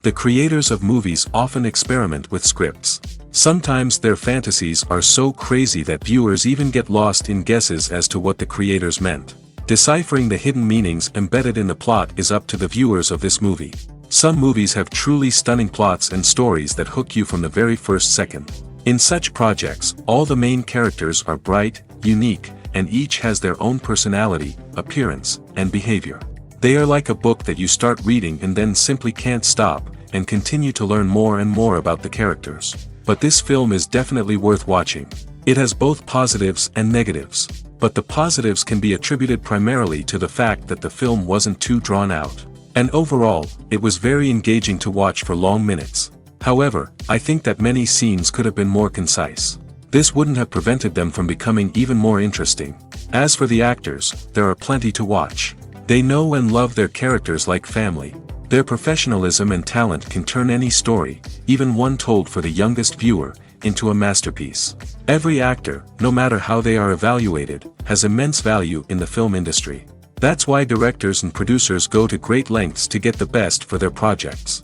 The creators of movies often experiment with scripts. Sometimes their fantasies are so crazy that viewers even get lost in guesses as to what the creators meant. Deciphering the hidden meanings embedded in the plot is up to the viewers of this movie. Some movies have truly stunning plots and stories that hook you from the very first second. In such projects, all the main characters are bright, unique, and each has their own personality, appearance, and behavior. They are like a book that you start reading and then simply can't stop, and continue to learn more and more about the characters. But this film is definitely worth watching. It has both positives and negatives. But the positives can be attributed primarily to the fact that the film wasn't too drawn out. And overall, it was very engaging to watch for long minutes. However, I think that many scenes could have been more concise. This wouldn't have prevented them from becoming even more interesting. As for the actors, there are plenty to watch. They know and love their characters like family. Their professionalism and talent can turn any story, even one told for the youngest viewer, into a masterpiece. Every actor, no matter how they are evaluated, has immense value in the film industry. That's why directors and producers go to great lengths to get the best for their projects.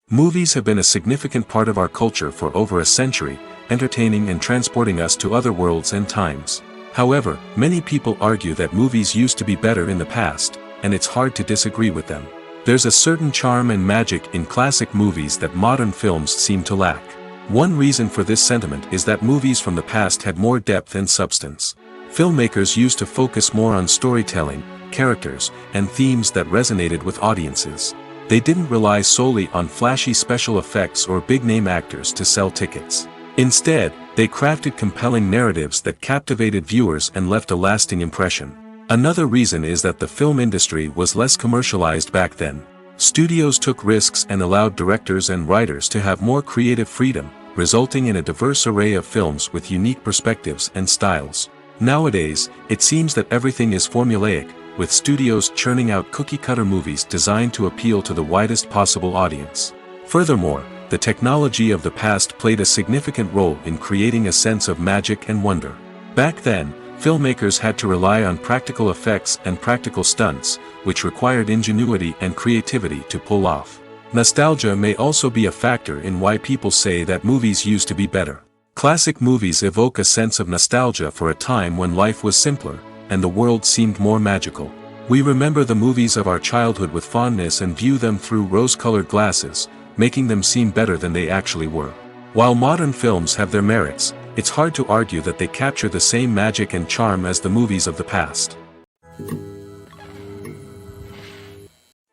Movies have been a significant part of our culture for over a century, entertaining and transporting us to other worlds and times. However, many people argue that movies used to be better in the past, and it's hard to disagree with them. There's a certain charm and magic in classic movies that modern films seem to lack. One reason for this sentiment is that movies from the past had more depth and substance. Filmmakers used to focus more on storytelling, characters, and themes that resonated with audiences. They didn't rely solely on flashy special effects or big-name actors to sell tickets. Instead, they crafted compelling narratives that captivated viewers and left a lasting impression. Another reason is that the film industry was less commercialized back then. Studios took risks and allowed directors and writers to have more creative freedom, resulting in a diverse array of films with unique perspectives and styles. Nowadays, it seems that everything is formulaic, with studios churning out cookie-cutter movies designed to appeal to the widest possible audience. Furthermore, the technology of the past played a significant role in creating a sense of magic and wonder. Back then, filmmakers had to rely on practical effects and practical stunts, which required ingenuity and creativity to pull off. Nostalgia may also be a factor in why people say that movies used to be better. Classic movies evoke a sense of nostalgia for a time when life was simpler, and the world seemed more magical. We remember the movies of our childhood with fondness and view them through rose-colored glasses, making them seem better than they actually were. While modern films have their merits, it's hard to argue that they capture the same magic and charm as the movies of the past.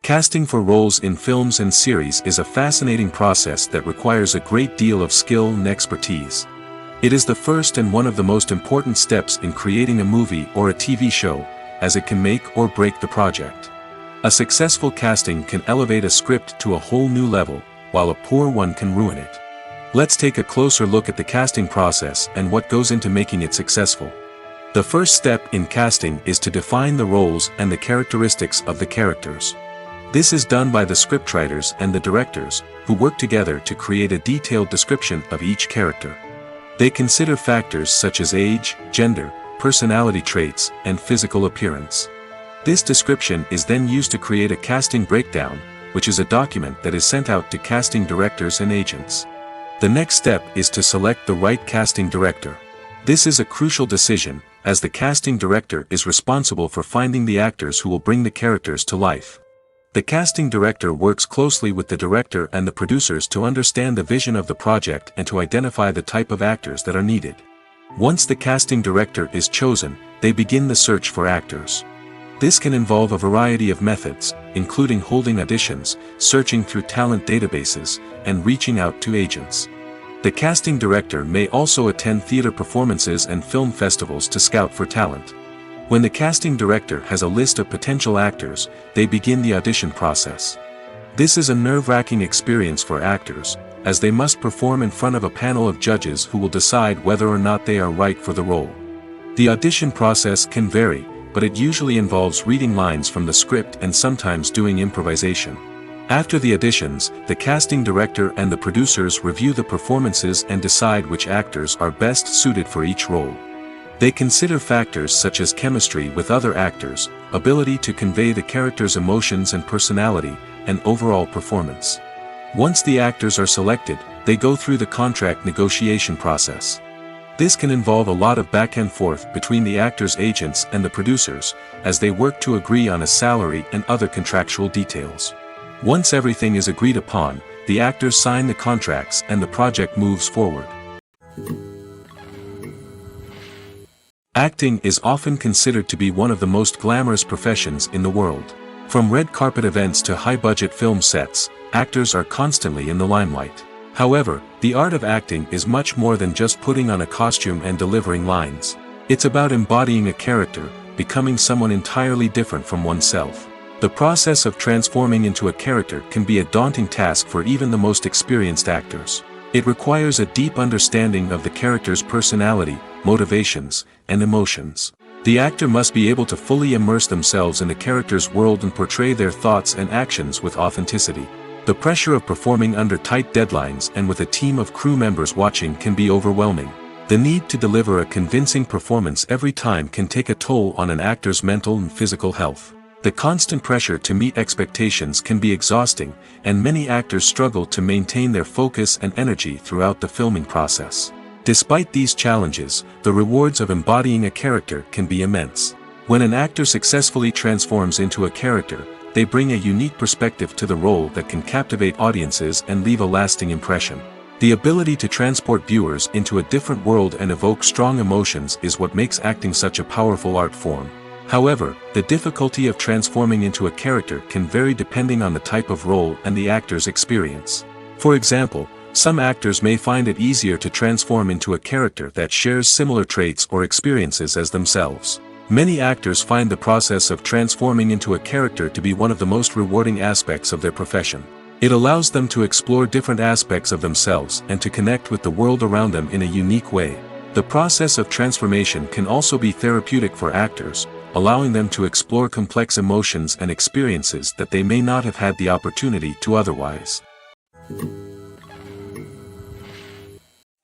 Casting for roles in films and series is a fascinating process that requires a great deal of skill and expertise. It is the first and one of the most important steps in creating a movie or a TV show, as it can make or break the project. A successful casting can elevate a script to a whole new level, while a poor one can ruin it. Let's take a closer look at the casting process and what goes into making it successful. The first step in casting is to define the roles and the characteristics of the characters. This is done by the scriptwriters and the directors, who work together to create a detailed description of each character. They consider factors such as age, gender, personality traits, and physical appearance. This description is then used to create a casting breakdown, which is a document that is sent out to casting directors and agents. The next step is to select the right casting director. This is a crucial decision, as the casting director is responsible for finding the actors who will bring the characters to life. The casting director works closely with the director and the producers to understand the vision of the project and to identify the type of actors that are needed. Once the casting director is chosen, they begin the search for actors. This can involve a variety of methods, including holding auditions, searching through talent databases, and reaching out to agents. The casting director may also attend theater performances and film festivals to scout for talent. When the casting director has a list of potential actors, they begin the audition process. This is a nerve-wracking experience for actors, as they must perform in front of a panel of judges who will decide whether or not they are right for the role. The audition process can vary, but it usually involves reading lines from the script and sometimes doing improvisation. After the auditions, the casting director and the producers review the performances and decide which actors are best suited for each role. They consider factors such as chemistry with other actors, ability to convey the character's emotions and personality, and overall performance. Once the actors are selected, they go through the contract negotiation process. This can involve a lot of back and forth between the actors' agents and the producers, as they work to agree on a salary and other contractual details. Once everything is agreed upon, the actors sign the contracts and the project moves forward. Acting is often considered to be one of the most glamorous professions in the world. From red carpet events to high-budget film sets, actors are constantly in the limelight. However, the art of acting is much more than just putting on a costume and delivering lines. It's about embodying a character, becoming someone entirely different from oneself. The process of transforming into a character can be a daunting task for even the most experienced actors. It requires a deep understanding of the character's personality, motivations, and emotions. The actor must be able to fully immerse themselves in the character's world and portray their thoughts and actions with authenticity. The pressure of performing under tight deadlines and with a team of crew members watching can be overwhelming. The need to deliver a convincing performance every time can take a toll on an actor's mental and physical health. The constant pressure to meet expectations can be exhausting, and many actors struggle to maintain their focus and energy throughout the filming process. Despite these challenges, the rewards of embodying a character can be immense. When an actor successfully transforms into a character, they bring a unique perspective to the role that can captivate audiences and leave a lasting impression. The ability to transport viewers into a different world and evoke strong emotions is what makes acting such a powerful art form. However, the difficulty of transforming into a character can vary depending on the type of role and the actor's experience. For example, some actors may find it easier to transform into a character that shares similar traits or experiences as themselves. Many actors find the process of transforming into a character to be one of the most rewarding aspects of their profession. It allows them to explore different aspects of themselves and to connect with the world around them in a unique way. The process of transformation can also be therapeutic for actors, allowing them to explore complex emotions and experiences that they may not have had the opportunity to otherwise.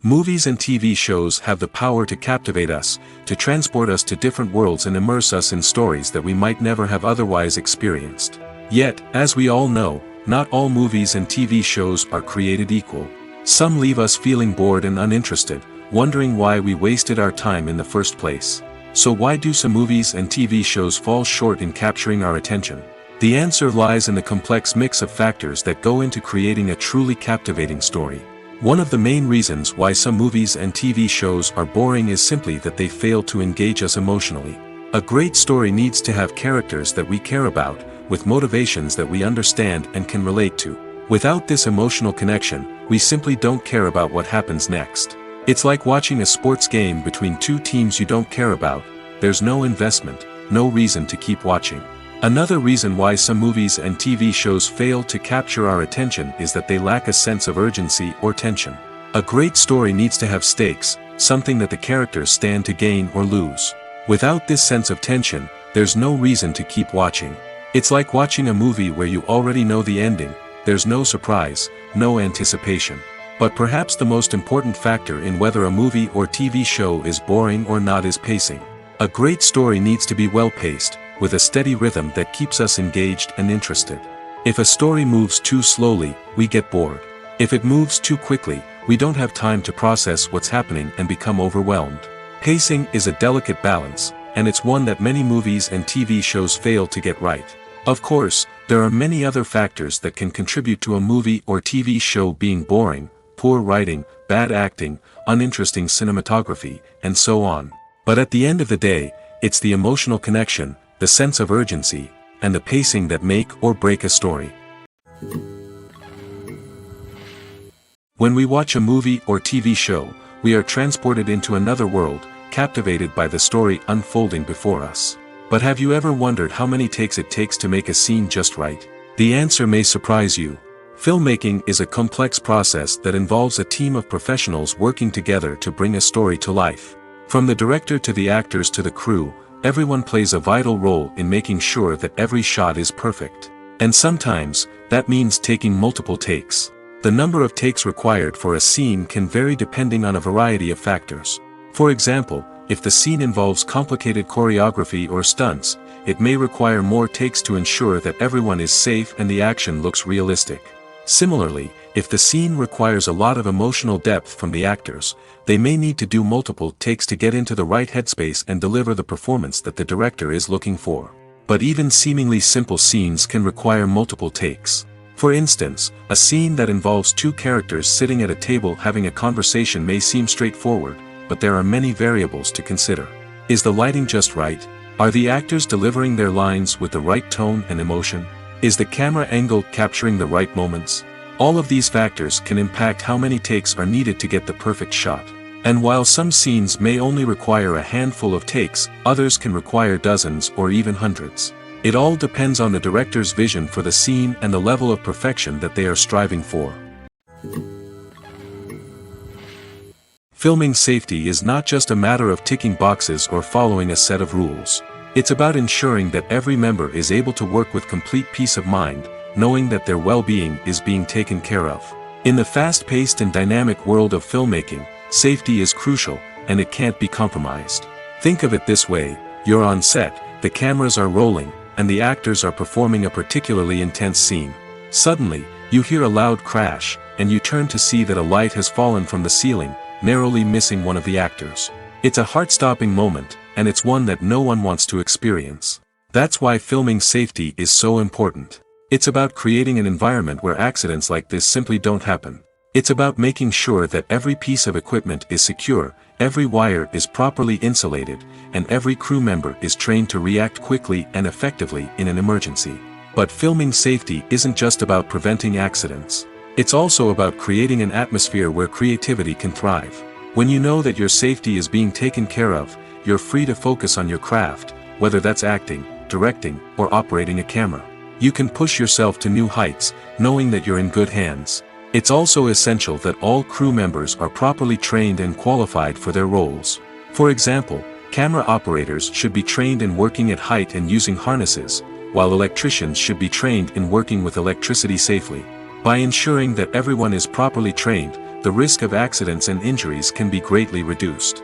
Movies and TV shows have the power to captivate us, to transport us to different worlds and immerse us in stories that we might never have otherwise experienced. Yet, as we all know, not all movies and TV shows are created equal. Some leave us feeling bored and uninterested, wondering why we wasted our time in the first place. So why do some movies and TV shows fall short in capturing our attention? The answer lies in the complex mix of factors that go into creating a truly captivating story. One of the main reasons why some movies and TV shows are boring is simply that they fail to engage us emotionally. A great story needs to have characters that we care about, with motivations that we understand and can relate to. Without this emotional connection, we simply don't care about what happens next. It's like watching a sports game between two teams you don't care about. There's no investment, no reason to keep watching. Another reason why some movies and TV shows fail to capture our attention is that they lack a sense of urgency or tension. A great story needs to have stakes, something that the characters stand to gain or lose. Without this sense of tension, there's no reason to keep watching. It's like watching a movie where you already know the ending. There's no surprise, no anticipation. But perhaps the most important factor in whether a movie or TV show is boring or not is pacing. A great story needs to be well-paced, with a steady rhythm that keeps us engaged and interested. If a story moves too slowly, we get bored. If it moves too quickly, we don't have time to process what's happening and become overwhelmed. Pacing is a delicate balance, and it's one that many movies and TV shows fail to get right. Of course, there are many other factors that can contribute to a movie or TV show being boring: poor writing, bad acting, uninteresting cinematography, and so on. But at the end of the day, it's the emotional connection, the sense of urgency, and the pacing that make or break a story. When we watch a movie or TV show, we are transported into another world, captivated by the story unfolding before us. But have you ever wondered how many takes it takes to make a scene just right? The answer may surprise you. Filmmaking is a complex process that involves a team of professionals working together to bring a story to life. From the director to the actors to the crew, everyone plays a vital role in making sure that every shot is perfect. And sometimes, that means taking multiple takes. The number of takes required for a scene can vary depending on a variety of factors. For example, if the scene involves complicated choreography or stunts, it may require more takes to ensure that everyone is safe and the action looks realistic. Similarly, if the scene requires a lot of emotional depth from the actors, they may need to do multiple takes to get into the right headspace and deliver the performance that the director is looking for. But even seemingly simple scenes can require multiple takes. For instance, a scene that involves two characters sitting at a table having a conversation may seem straightforward, but there are many variables to consider. Is the lighting just right? Are the actors delivering their lines with the right tone and emotion? Is the camera angle capturing the right moments? All of these factors can impact how many takes are needed to get the perfect shot. And while some scenes may only require a handful of takes, others can require dozens or even hundreds. It all depends on the director's vision for the scene and the level of perfection that they are striving for. Filming safety is not just a matter of ticking boxes or following a set of rules. It's about ensuring that every member is able to work with complete peace of mind, knowing that their well-being is being taken care of. In the fast-paced and dynamic world of filmmaking, safety is crucial, and it can't be compromised. Think of it this way: you're on set, the cameras are rolling, and the actors are performing a particularly intense scene. Suddenly, you hear a loud crash, and you turn to see that a light has fallen from the ceiling, narrowly missing one of the actors. It's a heart-stopping moment, and it's one that no one wants to experience. That's why filming safety is so important. It's about creating an environment where accidents like this simply don't happen. It's about making sure that every piece of equipment is secure, every wire is properly insulated, and every crew member is trained to react quickly and effectively in an emergency. But filming safety isn't just about preventing accidents. It's also about creating an atmosphere where creativity can thrive. When you know that your safety is being taken care of, you're free to focus on your craft, whether that's acting, directing, or operating a camera. You can push yourself to new heights, knowing that you're in good hands. It's also essential that all crew members are properly trained and qualified for their roles. For example, camera operators should be trained in working at height and using harnesses, while electricians should be trained in working with electricity safely. By ensuring that everyone is properly trained, the risk of accidents and injuries can be greatly reduced.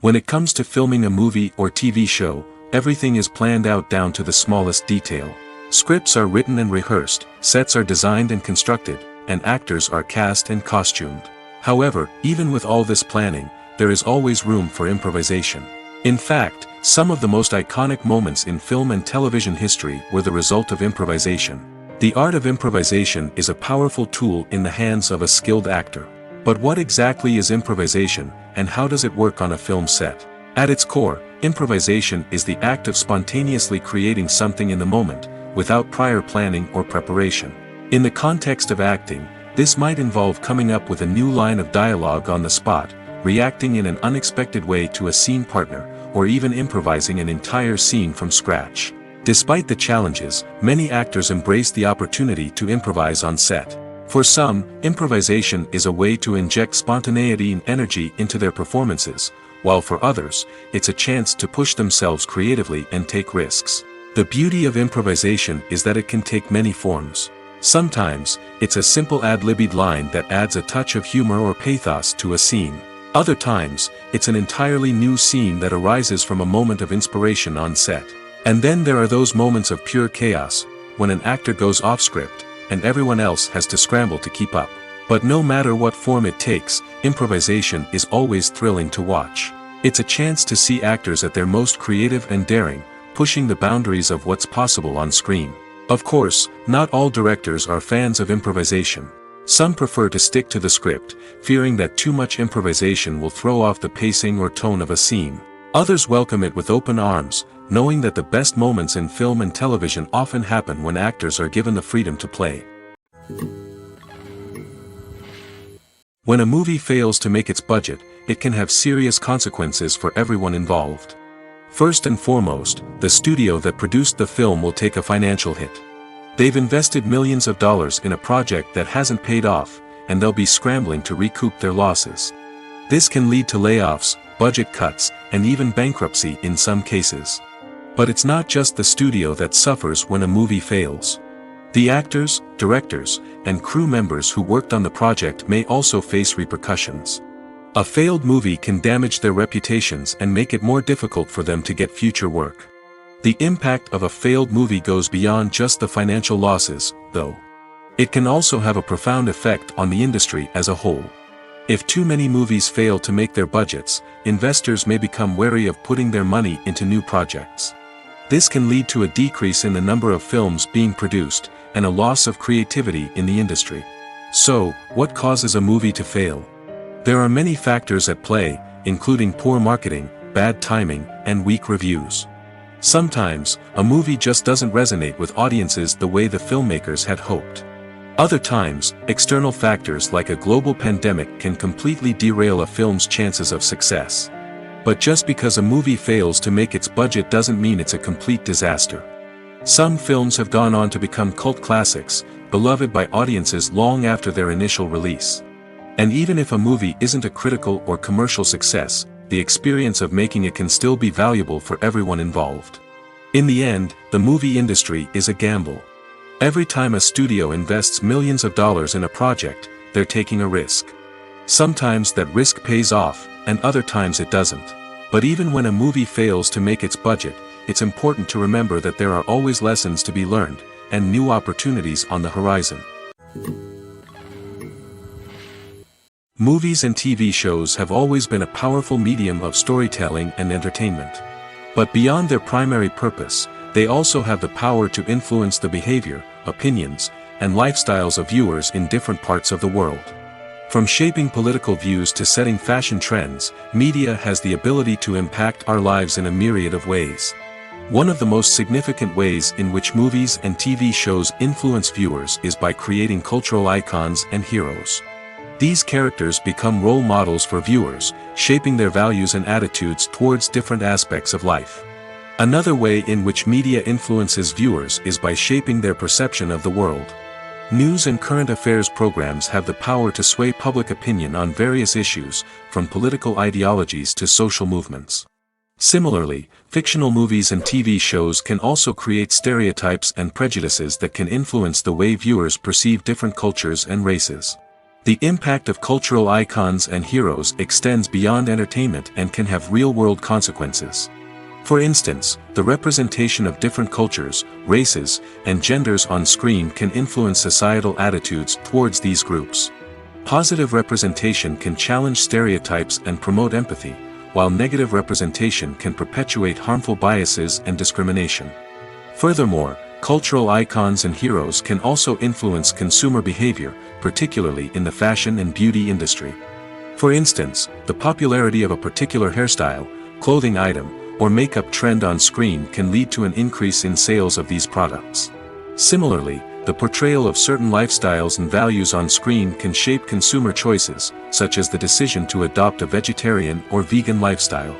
When it comes to filming a movie or TV show, everything is planned out down to the smallest detail. Scripts are written and rehearsed, sets are designed and constructed, and actors are cast and costumed. However, even with all this planning, there is always room for improvisation. In fact, some of the most iconic moments in film and television history were the result of improvisation. The art of improvisation is a powerful tool in the hands of a skilled actor. But what exactly is improvisation, and how does it work on a film set? At its core, improvisation is the act of spontaneously creating something in the moment, without prior planning or preparation. In the context of acting, this might involve coming up with a new line of dialogue on the spot, reacting in an unexpected way to a scene partner, or even improvising an entire scene from scratch. Despite the challenges, many actors embrace the opportunity to improvise on set. For some, improvisation is a way to inject spontaneity and energy into their performances, while for others, it's a chance to push themselves creatively and take risks. The beauty of improvisation is that it can take many forms. Sometimes, it's a simple ad-libbed line that adds a touch of humor or pathos to a scene. Other times, it's an entirely new scene that arises from a moment of inspiration on set. And then there are those moments of pure chaos, when an actor goes off script, and everyone else has to scramble to keep up. But no matter what form it takes, improvisation is always thrilling to watch. It's a chance to see actors at their most creative and daring, pushing the boundaries of what's possible on screen. Of course, not all directors are fans of improvisation. Some prefer to stick to the script, fearing that too much improvisation will throw off the pacing or tone of a scene. Others welcome it with open arms, knowing that the best moments in film and television often happen when actors are given the freedom to play. When a movie fails to make its budget, it can have serious consequences for everyone involved. First and foremost, the studio that produced the film will take a financial hit. They've invested millions of dollars in a project that hasn't paid off, and they'll be scrambling to recoup their losses. This can lead to layoffs, budget cuts, and even bankruptcy in some cases. But it's not just the studio that suffers when a movie fails. The actors, directors, and crew members who worked on the project may also face repercussions. A failed movie can damage their reputations and make it more difficult for them to get future work. The impact of a failed movie goes beyond just the financial losses, though. It can also have a profound effect on the industry as a whole. If too many movies fail to make their budgets, investors may become wary of putting their money into new projects. This can lead to a decrease in the number of films being produced, and a loss of creativity in the industry. So, what causes a movie to fail? There are many factors at play, including poor marketing, bad timing, and weak reviews. Sometimes, a movie just doesn't resonate with audiences the way the filmmakers had hoped. Other times, external factors like a global pandemic can completely derail a film's chances of success. But just because a movie fails to make its budget doesn't mean it's a complete disaster. Some films have gone on to become cult classics, beloved by audiences long after their initial release. And even if a movie isn't a critical or commercial success, the experience of making it can still be valuable for everyone involved. In the end, the movie industry is a gamble. Every time a studio invests millions of dollars in a project, they're taking a risk. Sometimes that risk pays off, and other times it doesn't. But even when a movie fails to make its budget, it's important to remember that there are always lessons to be learned, and new opportunities on the horizon. Movies and TV shows have always been a powerful medium of storytelling and entertainment. But beyond their primary purpose, they also have the power to influence the behavior, opinions, and lifestyles of viewers in different parts of the world. From shaping political views to setting fashion trends, media has the ability to impact our lives in a myriad of ways. One of the most significant ways in which movies and TV shows influence viewers is by creating cultural icons and heroes. These characters become role models for viewers, shaping their values and attitudes towards different aspects of life. Another way in which media influences viewers is by shaping their perception of the world. News and current affairs programs have the power to sway public opinion on various issues, from political ideologies to social movements. Similarly, fictional movies and TV shows can also create stereotypes and prejudices that can influence the way viewers perceive different cultures and races. The impact of cultural icons and heroes extends beyond entertainment and can have real-world consequences. For instance, the representation of different cultures, races, and genders on screen can influence societal attitudes towards these groups. Positive representation can challenge stereotypes and promote empathy, while negative representation can perpetuate harmful biases and discrimination. Furthermore, cultural icons and heroes can also influence consumer behavior, particularly in the fashion and beauty industry. For instance, the popularity of a particular hairstyle, clothing item, or makeup trend on screen can lead to an increase in sales of these products. Similarly, the portrayal of certain lifestyles and values on screen can shape consumer choices, such as the decision to adopt a vegetarian or vegan lifestyle.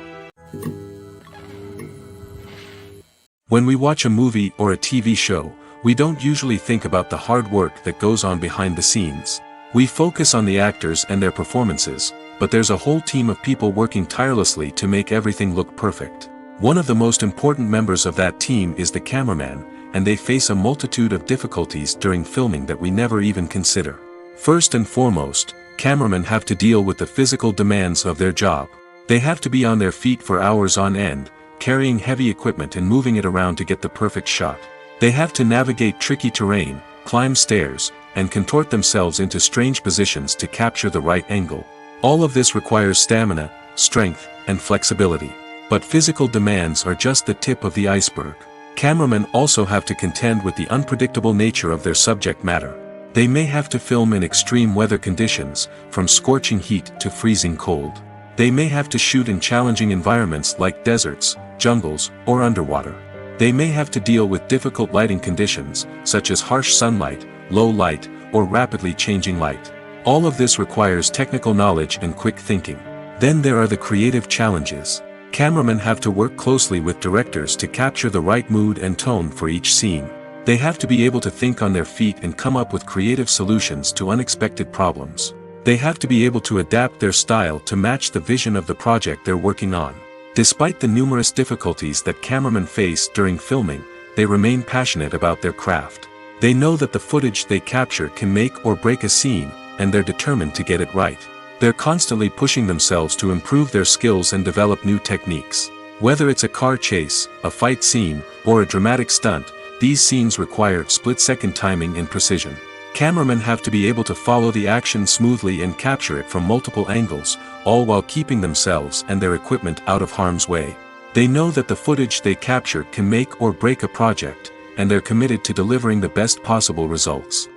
When we watch a movie or a TV show, we don't usually think about the hard work that goes on behind the scenes. We focus on the actors and their performances, but there's a whole team of people working tirelessly to make everything look perfect. One of the most important members of that team is the cameraman, and they face a multitude of difficulties during filming that we never even consider. First and foremost, cameramen have to deal with the physical demands of their job. They have to be on their feet for hours on end, carrying heavy equipment and moving it around to get the perfect shot. They have to navigate tricky terrain, climb stairs, and contort themselves into strange positions to capture the right angle. All of this requires stamina, strength, and flexibility. But physical demands are just the tip of the iceberg. Cameramen also have to contend with the unpredictable nature of their subject matter. They may have to film in extreme weather conditions, from scorching heat to freezing cold. They may have to shoot in challenging environments like deserts, jungles, or underwater. They may have to deal with difficult lighting conditions, such as harsh sunlight, low light, or rapidly changing light. All of this requires technical knowledge and quick thinking. Then there are the creative challenges. Cameramen have to work closely with directors to capture the right mood and tone for each scene. They have to be able to think on their feet and come up with creative solutions to unexpected problems. They have to be able to adapt their style to match the vision of the project they're working on. Despite the numerous difficulties that cameramen face during filming, they remain passionate about their craft. They know that the footage they capture can make or break a scene, and they're determined to get it right. They're constantly pushing themselves to improve their skills and develop new techniques. Whether it's a car chase, a fight scene, or a dramatic stunt, these scenes require split-second timing and precision. Cameramen have to be able to follow the action smoothly and capture it from multiple angles, all while keeping themselves and their equipment out of harm's way. They know that the footage they capture can make or break a project, and they're committed to delivering the best possible results.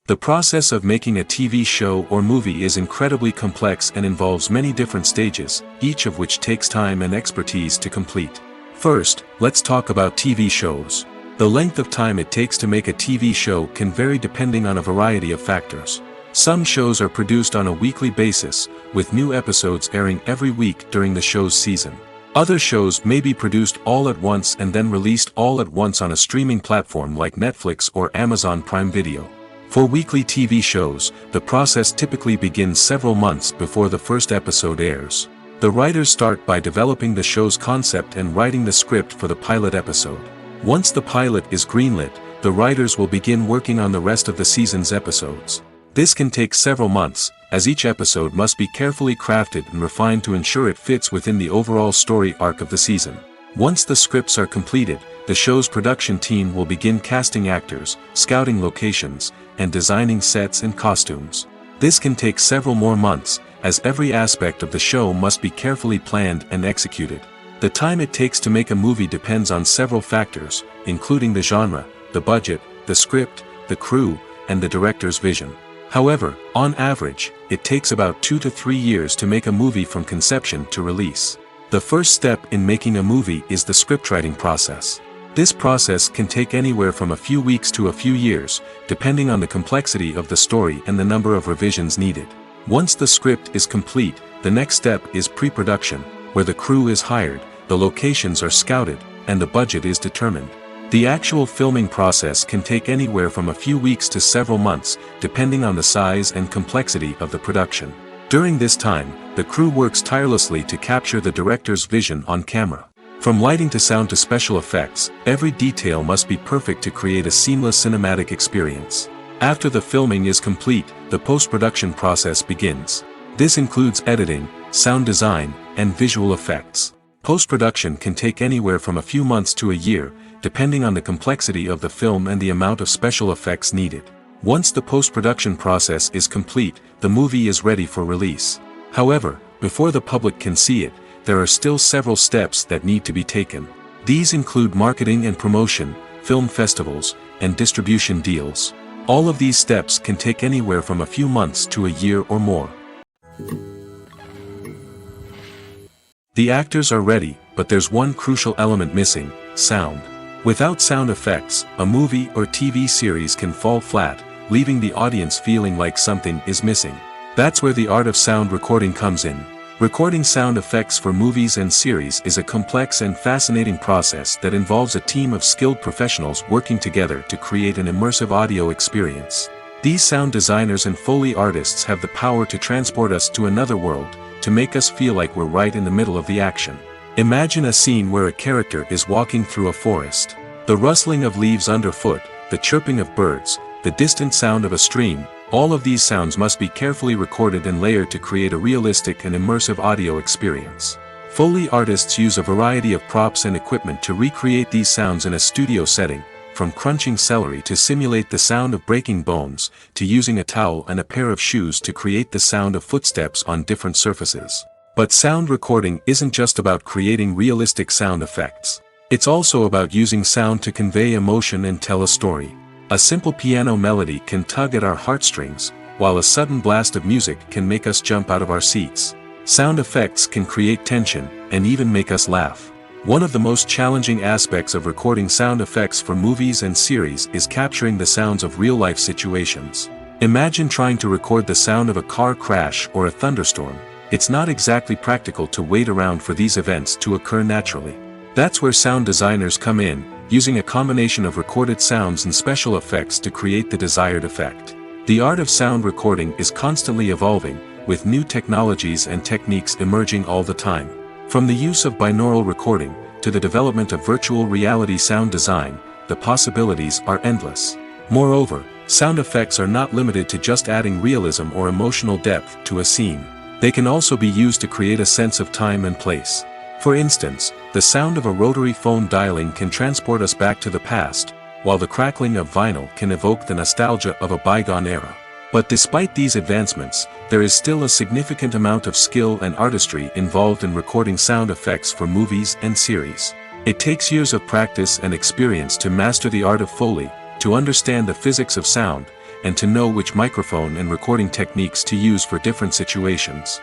The process of making a TV show or movie is incredibly complex and involves many different stages, each of which takes time and expertise to complete. First, let's talk about TV shows. The length of time it takes to make a TV show can vary depending on a variety of factors. Some shows are produced on a weekly basis, with new episodes airing every week during the show's season. Other shows may be produced all at once and then released all at once on a streaming platform like Netflix or Amazon Prime Video. For weekly TV shows, the process typically begins several months before the first episode airs. The writers start by developing the show's concept and writing the script for the pilot episode. Once the pilot is greenlit, the writers will begin working on the rest of the season's episodes. This can take several months, as each episode must be carefully crafted and refined to ensure it fits within the overall story arc of the season. Once the scripts are completed, the show's production team will begin casting actors, scouting locations, and designing sets and costumes. This can take several more months, as every aspect of the show must be carefully planned and executed. The time it takes to make a movie depends on several factors, including the genre, the budget, the script, the crew, and the director's vision. However, on average, it takes about 2 to 3 years to make a movie from conception to release. The first step in making a movie is the scriptwriting process. This process can take anywhere from a few weeks to a few years, depending on the complexity of the story and the number of revisions needed. Once the script is complete, the next step is pre-production, where the crew is hired, the locations are scouted, and the budget is determined. The actual filming process can take anywhere from a few weeks to several months, depending on the size and complexity of the production. During this time, the crew works tirelessly to capture the director's vision on camera. From lighting to sound to special effects, every detail must be perfect to create a seamless cinematic experience. After the filming is complete, the post-production process begins. This includes editing, sound design, and visual effects. Post-production can take anywhere from a few months to a year, depending on the complexity of the film and the amount of special effects needed. Once the post-production process is complete, the movie is ready for release. However, before the public can see it, there are still several steps that need to be taken. These include marketing and promotion, film festivals, and distribution deals. All of these steps can take anywhere from a few months to a year or more. The actors are ready, but there's one crucial element missing: sound. Without sound effects, a movie or TV series can fall flat, leaving the audience feeling like something is missing. That's where the art of sound recording comes in. Recording sound effects for movies and series is a complex and fascinating process that involves a team of skilled professionals working together to create an immersive audio experience. These sound designers and Foley artists have the power to transport us to another world, to make us feel like we're right in the middle of the action. Imagine a scene where a character is walking through a forest. The rustling of leaves underfoot, the chirping of birds, the distant sound of a stream, all of these sounds must be carefully recorded and layered to create a realistic and immersive audio experience. Foley artists use a variety of props and equipment to recreate these sounds in a studio setting, from crunching celery to simulate the sound of breaking bones, to using a towel and a pair of shoes to create the sound of footsteps on different surfaces. But sound recording isn't just about creating realistic sound effects. It's also about using sound to convey emotion and tell a story. A simple piano melody can tug at our heartstrings, while a sudden blast of music can make us jump out of our seats. Sound effects can create tension, and even make us laugh. One of the most challenging aspects of recording sound effects for movies and series is capturing the sounds of real-life situations. Imagine trying to record the sound of a car crash or a thunderstorm. It's not exactly practical to wait around for these events to occur naturally. That's where sound designers come in, using a combination of recorded sounds and special effects to create the desired effect. The art of sound recording is constantly evolving, with new technologies and techniques emerging all the time. From the use of binaural recording, to the development of virtual reality sound design, the possibilities are endless. Moreover, Sound effects are not limited to just adding realism or emotional depth to a scene. They can also be used to create a sense of time and place. For instance, the sound of a rotary phone dialing can transport us back to the past, while the crackling of vinyl can evoke the nostalgia of a bygone era. But despite these advancements, there is still a significant amount of skill and artistry involved in recording sound effects for movies and series. It takes years of practice and experience to master the art of Foley, to understand the physics of sound, and to know which microphone and recording techniques to use for different situations.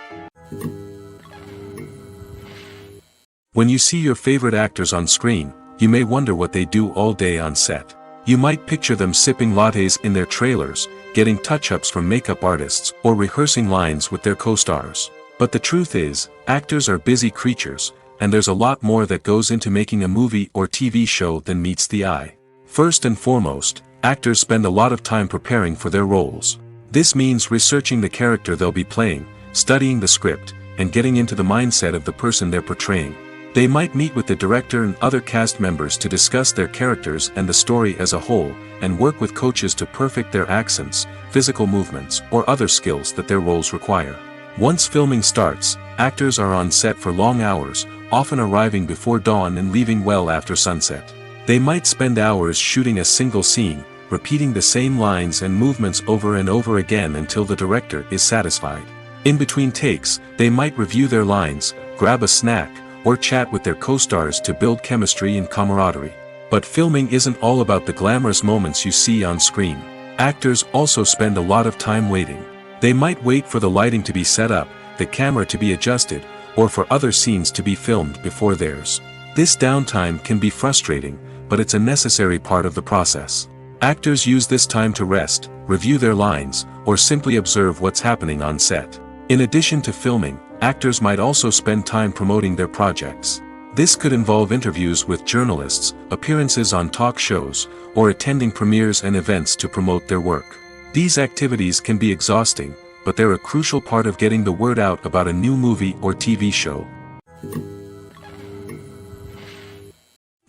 When you see your favorite actors on screen, you may wonder what they do all day on set. You might picture them sipping lattes in their trailers, getting touch-ups from makeup artists, or rehearsing lines with their co-stars. But the truth is, actors are busy creatures, and there's a lot more that goes into making a movie or TV show than meets the eye. First and foremost, actors spend a lot of time preparing for their roles. This means researching the character they'll be playing, studying the script, and getting into the mindset of the person they're portraying. They might meet with the director and other cast members to discuss their characters and the story as a whole, and work with coaches to perfect their accents, physical movements, or other skills that their roles require. Once filming starts, actors are on set for long hours, often arriving before dawn and leaving well after sunset. They might spend hours shooting a single scene, repeating the same lines and movements over and over again until the director is satisfied. In between takes, they might review their lines, grab a snack, or chat with their co-stars to build chemistry and camaraderie. But filming isn't all about the glamorous moments you see on screen. Actors also spend a lot of time waiting. They might wait for the lighting to be set up, the camera to be adjusted, or for other scenes to be filmed before theirs. This downtime can be frustrating, but it's a necessary part of the process. Actors use this time to rest, review their lines, or simply observe what's happening on set. In addition to filming, actors might also spend time promoting their projects. This could involve interviews with journalists, appearances on talk shows, or attending premieres and events to promote their work. These activities can be exhausting, but they're a crucial part of getting the word out about a new movie or TV show.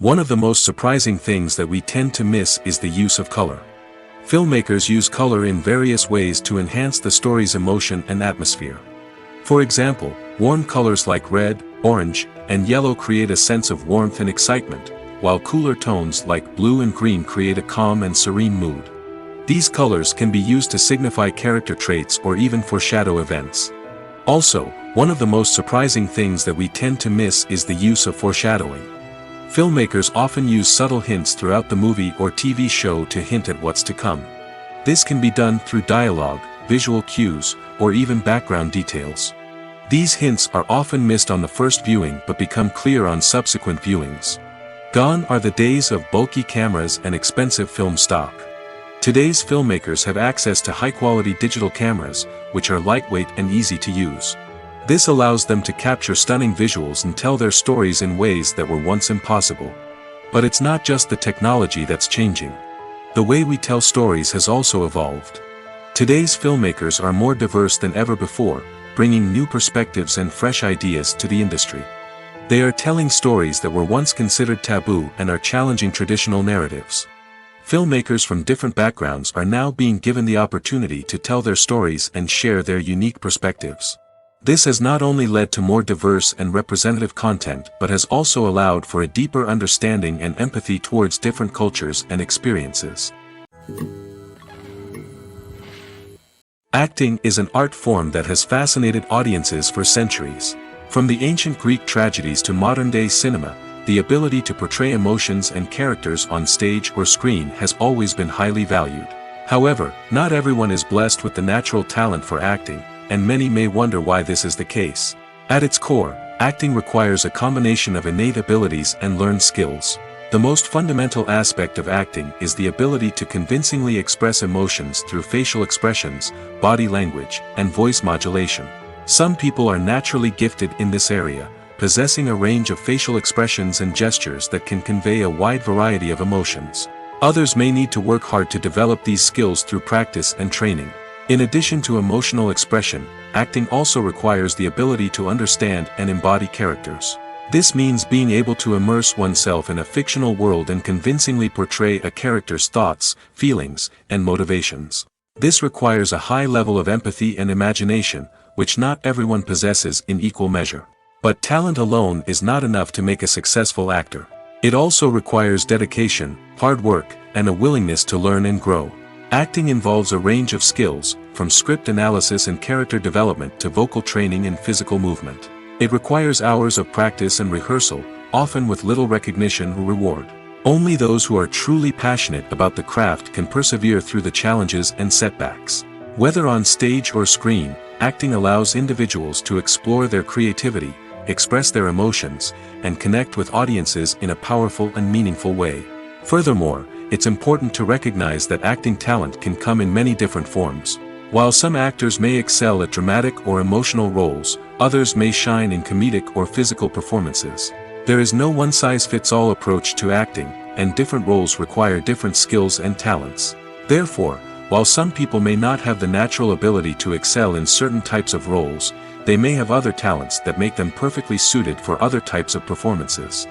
One of the most surprising things that we tend to miss is the use of color. Filmmakers use color in various ways to enhance the story's emotion and atmosphere. For example, warm colors like red, orange, and yellow create a sense of warmth and excitement, while cooler tones like blue and green create a calm and serene mood. These colors can be used to signify character traits or even foreshadow events. Also, one of the most surprising things that we tend to miss is the use of foreshadowing. Filmmakers often use subtle hints throughout the movie or TV show to hint at what's to come. This can be done through dialogue, visual cues, or even background details. These hints are often missed on the first viewing but become clear on subsequent viewings. Gone are the days of bulky cameras and expensive film stock. Today's filmmakers have access to high-quality digital cameras, which are lightweight and easy to use. This allows them to capture stunning visuals and tell their stories in ways that were once impossible. But it's not just the technology that's changing. The way we tell stories has also evolved. Today's filmmakers are more diverse than ever before, bringing new perspectives and fresh ideas to the industry. They are telling stories that were once considered taboo and are challenging traditional narratives. Filmmakers from different backgrounds are now being given the opportunity to tell their stories and share their unique perspectives. This has not only led to more diverse and representative content but has also allowed for a deeper understanding and empathy towards different cultures and experiences. Acting is an art form that has fascinated audiences for centuries. From the ancient Greek tragedies to modern-day cinema, the ability to portray emotions and characters on stage or screen has always been highly valued. However, not everyone is blessed with the natural talent for acting, and many may wonder why this is the case. At its core, acting requires a combination of innate abilities and learned skills. The most fundamental aspect of acting is the ability to convincingly express emotions through facial expressions, body language, and voice modulation. Some people are naturally gifted in this area, possessing a range of facial expressions and gestures that can convey a wide variety of emotions. Others may need to work hard to develop these skills through practice and training. In addition to emotional expression, acting also requires the ability to understand and embody characters. This means being able to immerse oneself in a fictional world and convincingly portray a character's thoughts, feelings, and motivations. This requires a high level of empathy and imagination, which not everyone possesses in equal measure. But talent alone is not enough to make a successful actor. It also requires dedication, hard work, and a willingness to learn and grow. Acting involves a range of skills, from script analysis and character development to vocal training and physical movement. It requires hours of practice and rehearsal, often with little recognition or reward. Only those who are truly passionate about the craft can persevere through the challenges and setbacks. Whether on stage or screen, acting allows individuals to explore their creativity, express their emotions, and connect with audiences in a powerful and meaningful way. Furthermore, it's important to recognize that acting talent can come in many different forms. While some actors may excel at dramatic or emotional roles, others may shine in comedic or physical performances. There is no one-size-fits-all approach to acting, and different roles require different skills and talents. Therefore, while some people may not have the natural ability to excel in certain types of roles, they may have other talents that make them perfectly suited for other types of performances.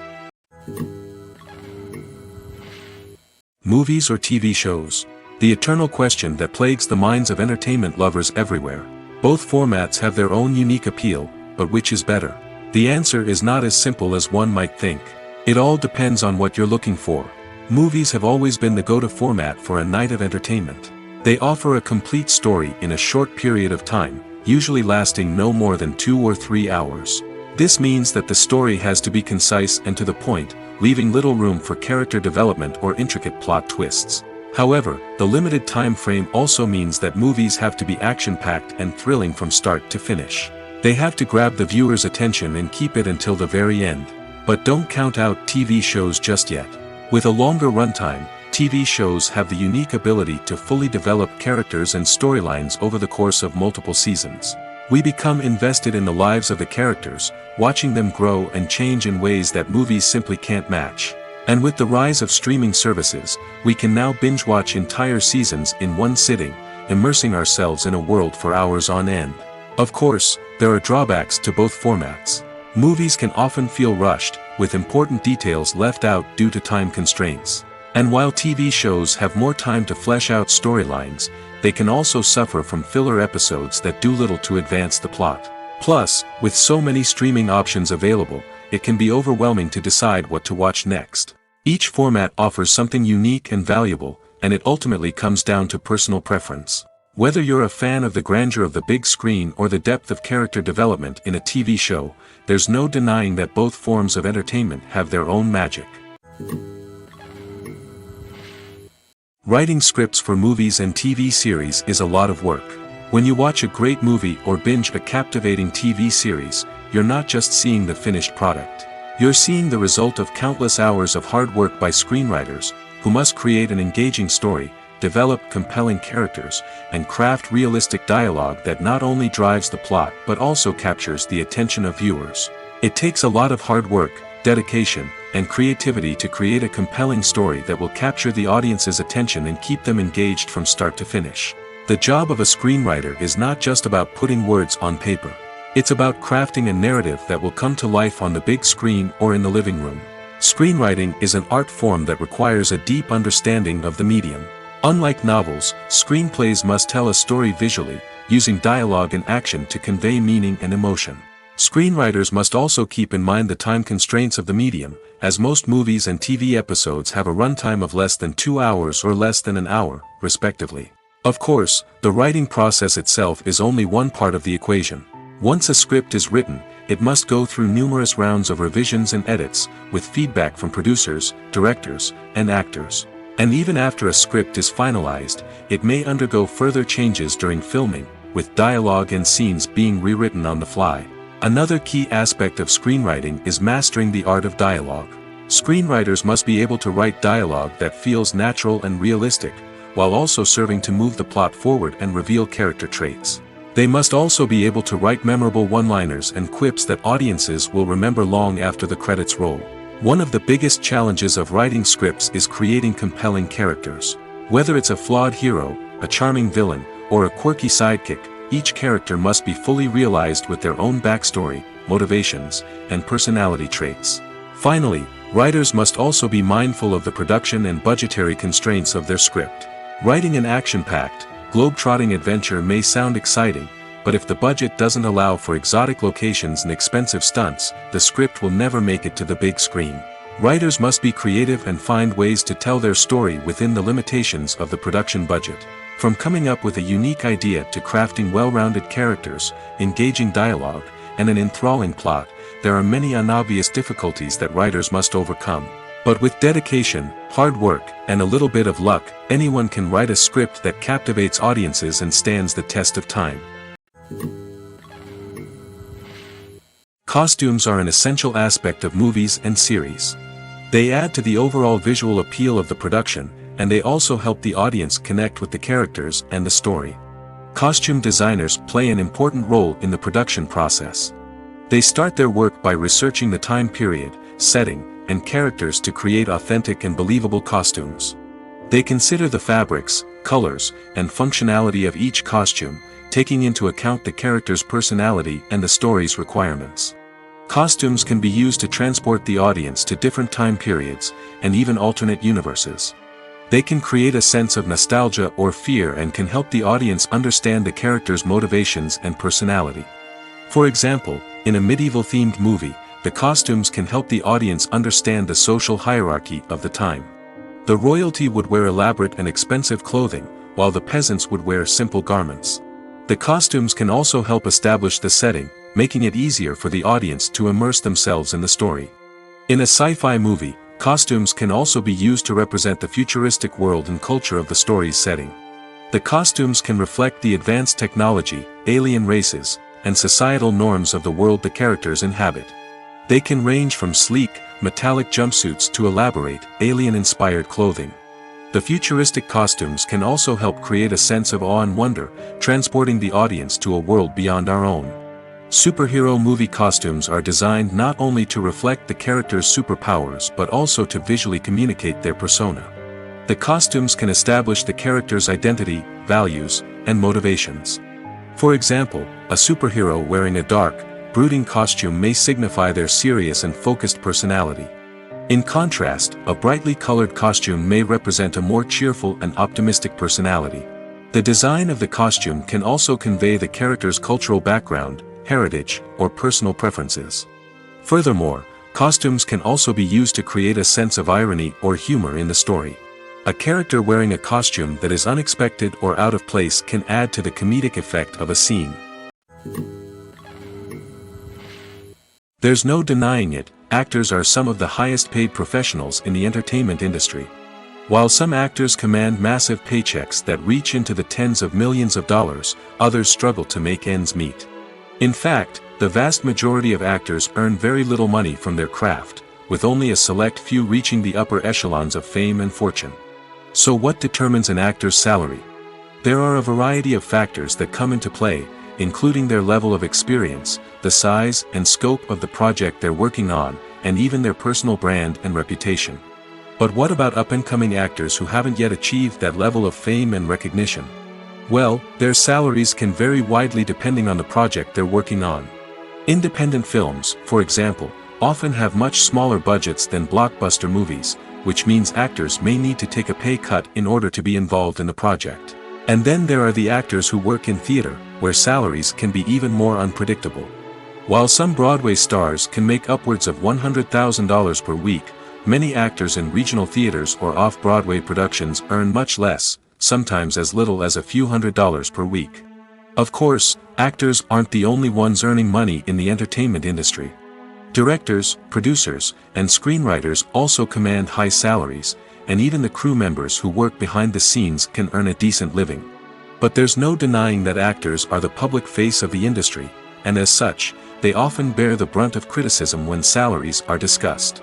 Movies or TV shows? The eternal question that plagues the minds of entertainment lovers everywhere. Both formats have their own unique appeal, but which is better? The answer is not as simple as one might think. It all depends on what you're looking for. Movies have always been the go-to format for a night of entertainment. They offer a complete story in a short period of time, usually lasting no more than 2 or 3 hours. This means that the story has to be concise and to the point, leaving little room for character development or intricate plot twists. However, the limited time frame also means that movies have to be action-packed and thrilling from start to finish. They have to grab the viewer's attention and keep it until the very end. But don't count out TV shows just yet. With a longer runtime, TV shows have the unique ability to fully develop characters and storylines over the course of multiple seasons. We become invested in the lives of the characters, watching them grow and change in ways that movies simply can't match. And with the rise of streaming services, we can now binge-watch entire seasons in one sitting, immersing ourselves in a world for hours on end. Of course, there are drawbacks to both formats. Movies can often feel rushed, with important details left out due to time constraints. And while TV shows have more time to flesh out storylines, they can also suffer from filler episodes that do little to advance the plot. Plus, with so many streaming options available, it can be overwhelming to decide what to watch next. Each format offers something unique and valuable, and it ultimately comes down to personal preference. Whether you're a fan of the grandeur of the big screen or the depth of character development in a TV show, there's no denying that both forms of entertainment have their own magic. Writing scripts for movies and TV series is a lot of work. When you watch a great movie or binge a captivating TV series, you're not just seeing the finished product. You're seeing the result of countless hours of hard work by screenwriters, who must create an engaging story, develop compelling characters, and craft realistic dialogue that not only drives the plot but also captures the attention of viewers. It takes a lot of hard work, dedication, and creativity to create a compelling story that will capture the audience's attention and keep them engaged from start to finish. The job of a screenwriter is not just about putting words on paper. It's about crafting a narrative that will come to life on the big screen or in the living room. Screenwriting is an art form that requires a deep understanding of the medium. Unlike novels, screenplays must tell a story visually, using dialogue and action to convey meaning and emotion. Screenwriters must also keep in mind the time constraints of the medium, as most movies and TV episodes have a runtime of less than 2 hours or less than an hour, respectively. Of course, the writing process itself is only one part of the equation. Once a script is written, it must go through numerous rounds of revisions and edits, with feedback from producers, directors, and actors. And even after a script is finalized, it may undergo further changes during filming, with dialogue and scenes being rewritten on the fly. Another key aspect of screenwriting is mastering the art of dialogue. Screenwriters must be able to write dialogue that feels natural and realistic, while also serving to move the plot forward and reveal character traits. They must also be able to write memorable one-liners and quips that audiences will remember long after the credits roll. One of the biggest challenges of writing scripts is creating compelling characters. Whether it's a flawed hero, a charming villain, or a quirky sidekick, each character must be fully realized with their own backstory, motivations, and personality traits. Finally, writers must also be mindful of the production and budgetary constraints of their script. Writing an action-packed, globe-trotting adventure may sound exciting, but if the budget doesn't allow for exotic locations and expensive stunts, the script will never make it to the big screen. Writers must be creative and find ways to tell their story within the limitations of the production budget. From coming up with a unique idea to crafting well-rounded characters, engaging dialogue, and an enthralling plot, there are many unobvious difficulties that writers must overcome. But with dedication, hard work, and a little bit of luck, anyone can write a script that captivates audiences and stands the test of time. Costumes are an essential aspect of movies and series. They add to the overall visual appeal of the production, and they also help the audience connect with the characters and the story. Costume designers play an important role in the production process. They start their work by researching the time period, setting, and characters to create authentic and believable costumes. They consider the fabrics, colors, and functionality of each costume, taking into account the character's personality and the story's requirements. Costumes can be used to transport the audience to different time periods, and even alternate universes. They can create a sense of nostalgia or fear and can help the audience understand the character's motivations and personality. For example, in a medieval-themed movie, the costumes can help the audience understand the social hierarchy of the time. The royalty would wear elaborate and expensive clothing, while the peasants would wear simple garments. The costumes can also help establish the setting, making it easier for the audience to immerse themselves in the story. In a sci-fi movie, costumes can also be used to represent the futuristic world and culture of the story's setting. The costumes can reflect the advanced technology, alien races, and societal norms of the world the characters inhabit. They can range from sleek, metallic jumpsuits to elaborate, alien-inspired clothing. The futuristic costumes can also help create a sense of awe and wonder, transporting the audience to a world beyond our own. Superhero movie costumes are designed not only to reflect the character's superpowers but also to visually communicate their persona. The costumes can establish the character's identity, values, and motivations. For example, a superhero wearing a dark, brooding costume may signify their serious and focused personality. In contrast, a brightly colored costume may represent a more cheerful and optimistic personality. The design of the costume can also convey the character's cultural background, heritage, or personal preferences. Furthermore, costumes can also be used to create a sense of irony or humor in the story. A character wearing a costume that is unexpected or out of place can add to the comedic effect of a scene. There's no denying it, actors are some of the highest paid professionals in the entertainment industry. While some actors command massive paychecks that reach into the tens of millions of dollars, others struggle to make ends meet. In fact, the vast majority of actors earn very little money from their craft, with only a select few reaching the upper echelons of fame and fortune. So what determines an actor's salary? There are a variety of factors that come into play, including their level of experience, the size and scope of the project they're working on, and even their personal brand and reputation. But what about up-and-coming actors who haven't yet achieved that level of fame and recognition? Well, their salaries can vary widely depending on the project they're working on. Independent films, for example, often have much smaller budgets than blockbuster movies, which means actors may need to take a pay cut in order to be involved in the project. And then there are the actors who work in theater, where salaries can be even more unpredictable. While some Broadway stars can make upwards of $100,000 per week, many actors in regional theaters or off-Broadway productions earn much less, sometimes as little as a few $100s per week. Of course, actors aren't the only ones earning money in the entertainment industry. Directors, producers, and screenwriters also command high salaries, and even the crew members who work behind the scenes can earn a decent living. But there's no denying that actors are the public face of the industry, and as such, they often bear the brunt of criticism when salaries are discussed.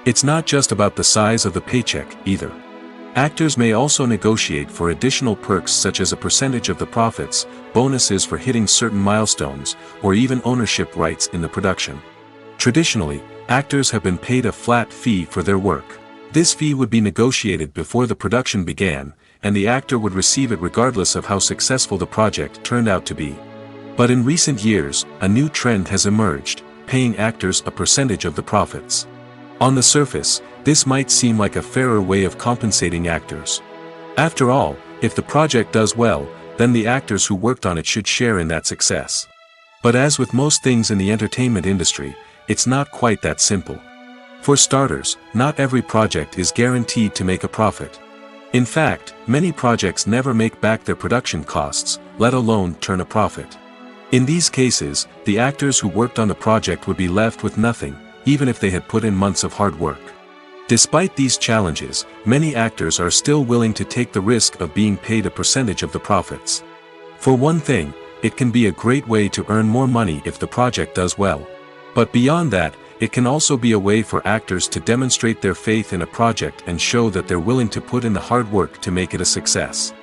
It's not just about the size of the paycheck, either. Actors may also negotiate for additional perks such as a percentage of the profits, bonuses for hitting certain milestones, or even ownership rights in the production. Traditionally, actors have been paid a flat fee for their work. This fee would be negotiated before the production began, and the actor would receive it regardless of how successful the project turned out to be. But in recent years, a new trend has emerged: paying actors a percentage of the profits. On the surface, this might seem like a fairer way of compensating actors. After all, if the project does well, then the actors who worked on it should share in that success. But as with most things in the entertainment industry, it's not quite that simple. For starters, not every project is guaranteed to make a profit. In fact, many projects never make back their production costs, let alone turn a profit. In these cases, the actors who worked on the project would be left with nothing, even if they had put in months of hard work. Despite these challenges, many actors are still willing to take the risk of being paid a percentage of the profits. For one thing, it can be a great way to earn more money if the project does well. But beyond that, it can also be a way for actors to demonstrate their faith in a project and show that they're willing to put in the hard work to make it a success.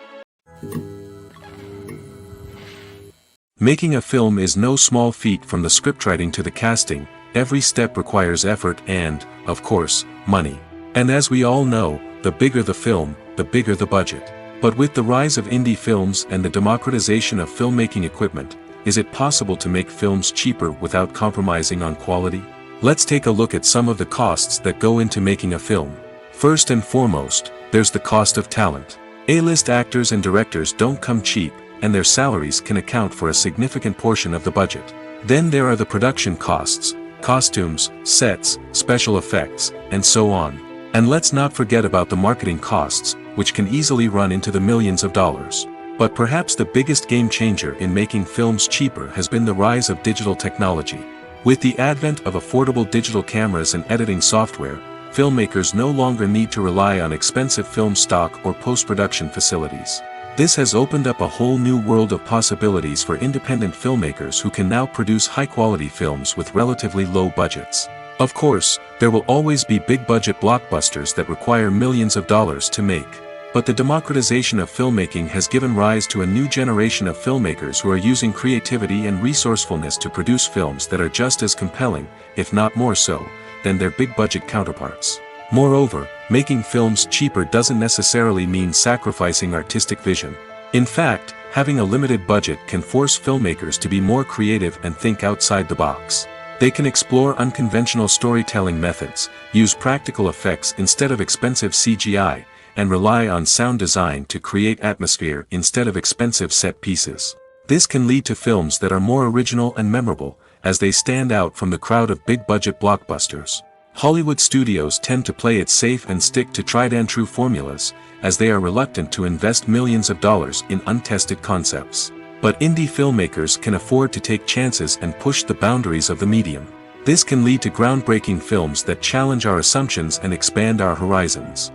Making a film is no small feat. From the scriptwriting to the casting, every step requires effort and, of course, money. And as we all know, the bigger the film, the bigger the budget. But with the rise of indie films and the democratization of filmmaking equipment, is it possible to make films cheaper without compromising on quality? Let's take a look at some of the costs that go into making a film. First and foremost, there's the cost of talent. A-list actors and directors don't come cheap, and their salaries can account for a significant portion of the budget. Then there are the production costs, costumes, sets, special effects, and so on. And let's not forget about the marketing costs, which can easily run into the millions of dollars. But perhaps the biggest game changer in making films cheaper has been the rise of digital technology. With the advent of affordable digital cameras and editing software, filmmakers no longer need to rely on expensive film stock or post-production facilities. This has opened up a whole new world of possibilities for independent filmmakers who can now produce high-quality films with relatively low budgets. Of course, there will always be big-budget blockbusters that require millions of dollars to make. But the democratization of filmmaking has given rise to a new generation of filmmakers who are using creativity and resourcefulness to produce films that are just as compelling, if not more so, than their big-budget counterparts. Moreover, making films cheaper doesn't necessarily mean sacrificing artistic vision. In fact, having a limited budget can force filmmakers to be more creative and think outside the box. They can explore unconventional storytelling methods, use practical effects instead of expensive CGI, and rely on sound design to create atmosphere instead of expensive set pieces. This can lead to films that are more original and memorable, as they stand out from the crowd of big-budget blockbusters. Hollywood studios tend to play it safe and stick to tried-and-true formulas, as they are reluctant to invest millions of dollars in untested concepts. But indie filmmakers can afford to take chances and push the boundaries of the medium. This can lead to groundbreaking films that challenge our assumptions and expand our horizons.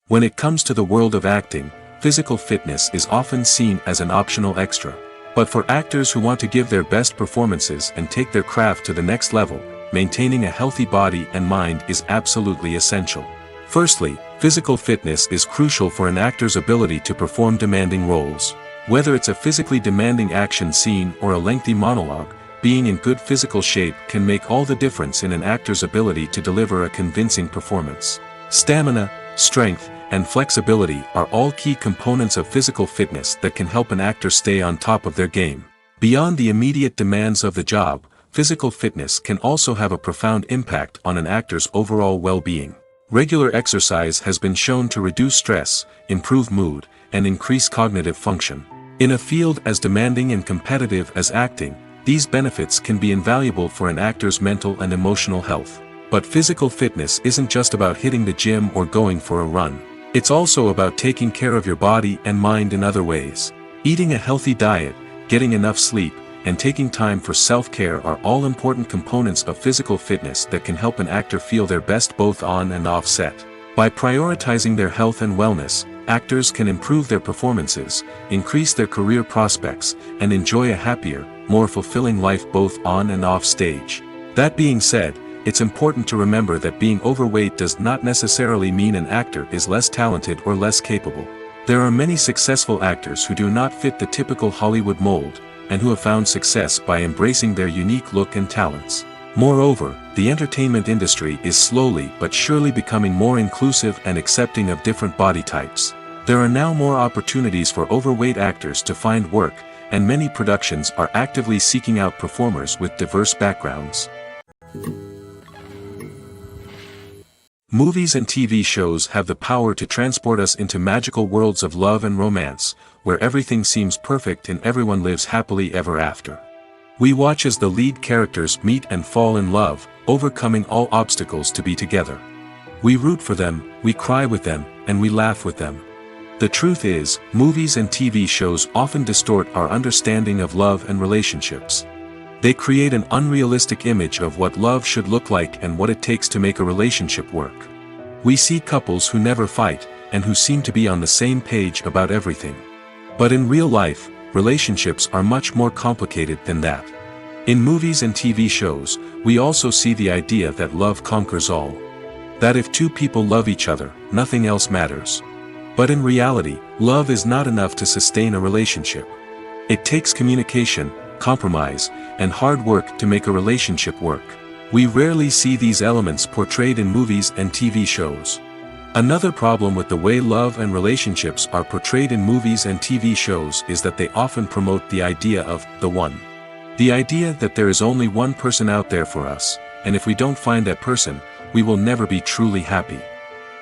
When it comes to the world of acting, physical fitness is often seen as an optional extra. But for actors who want to give their best performances and take their craft to the next level, maintaining a healthy body and mind is absolutely essential. Firstly, physical fitness is crucial for an actor's ability to perform demanding roles. Whether it's a physically demanding action scene or a lengthy monologue, being in good physical shape can make all the difference in an actor's ability to deliver a convincing performance. Stamina, strength, and flexibility are all key components of physical fitness that can help an actor stay on top of their game. Beyond the immediate demands of the job, physical fitness can also have a profound impact on an actor's overall well-being. Regular exercise has been shown to reduce stress, improve mood, and increase cognitive function. In a field as demanding and competitive as acting, these benefits can be invaluable for an actor's mental and emotional health. But physical fitness isn't just about hitting the gym or going for a run. It's also about taking care of your body and mind in other ways. Eating a healthy diet, getting enough sleep, and taking time for self-care are all important components of physical fitness that can help an actor feel their best both on and off set. By prioritizing their health and wellness, actors can improve their performances, increase their career prospects, and enjoy a happier, more fulfilling life both on and off stage. That being said, it's important to remember that being overweight does not necessarily mean an actor is less talented or less capable. There are many successful actors who do not fit the typical Hollywood mold, and who have found success by embracing their unique look and talents. Moreover, the entertainment industry is slowly but surely becoming more inclusive and accepting of different body types. There are now more opportunities for overweight actors to find work, and many productions are actively seeking out performers with diverse backgrounds. Movies and TV shows have the power to transport us into magical worlds of love and romance, where everything seems perfect and everyone lives happily ever after. We watch as the lead characters meet and fall in love, overcoming all obstacles to be together. We root for them, we cry with them, and we laugh with them. The truth is, movies and TV shows often distort our understanding of love and relationships. They create an unrealistic image of what love should look like and what it takes to make a relationship work. We see couples who never fight, and who seem to be on the same page about everything. But in real life, relationships are much more complicated than that. In movies and TV shows, we also see the idea that love conquers all. That if two people love each other, nothing else matters. But in reality, love is not enough to sustain a relationship. It takes communication, compromise, and hard work to make a relationship work. We rarely see these elements portrayed in movies and TV shows. Another problem with the way love and relationships are portrayed in movies and TV shows is that they often promote the idea of the one. The idea that there is only one person out there for us, and if we don't find that person, we will never be truly happy.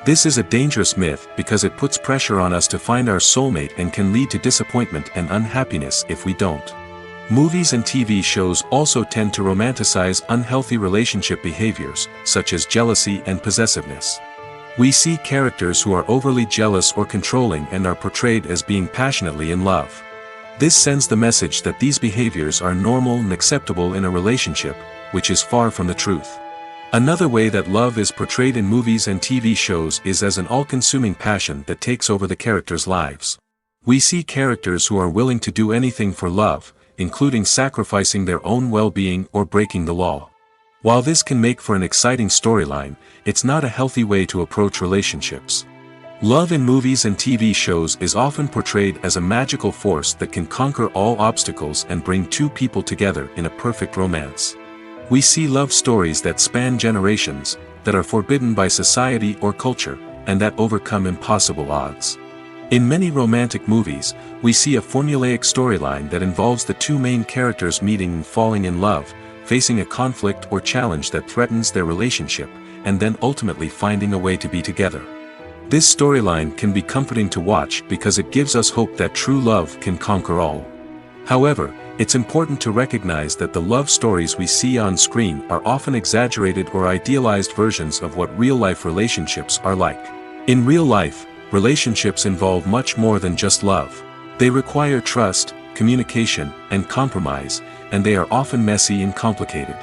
This is a dangerous myth because it puts pressure on us to find our soulmate and can lead to disappointment and unhappiness if we don't. Movies and TV shows also tend to romanticize unhealthy relationship behaviors, such as jealousy and possessiveness. We see characters who are overly jealous or controlling and are portrayed as being passionately in love. This sends the message that these behaviors are normal and acceptable in a relationship, which is far from the truth. Another way that love is portrayed in movies and TV shows is as an all-consuming passion that takes over the characters' lives. We see characters who are willing to do anything for love, including sacrificing their own well-being or breaking the law. While this can make for an exciting storyline, it's not a healthy way to approach relationships. Love in movies and TV shows is often portrayed as a magical force that can conquer all obstacles and bring two people together in a perfect romance. We see love stories that span generations, that are forbidden by society or culture, and that overcome impossible odds. In many romantic movies, we see a formulaic storyline that involves the two main characters meeting and falling in love, facing a conflict or challenge that threatens their relationship, and then ultimately finding a way to be together. This storyline can be comforting to watch because it gives us hope that true love can conquer all. However, it's important to recognize that the love stories we see on screen are often exaggerated or idealized versions of what real-life relationships are like. In real life, relationships involve much more than just love. They require trust, communication, and compromise, and they are often messy and complicated.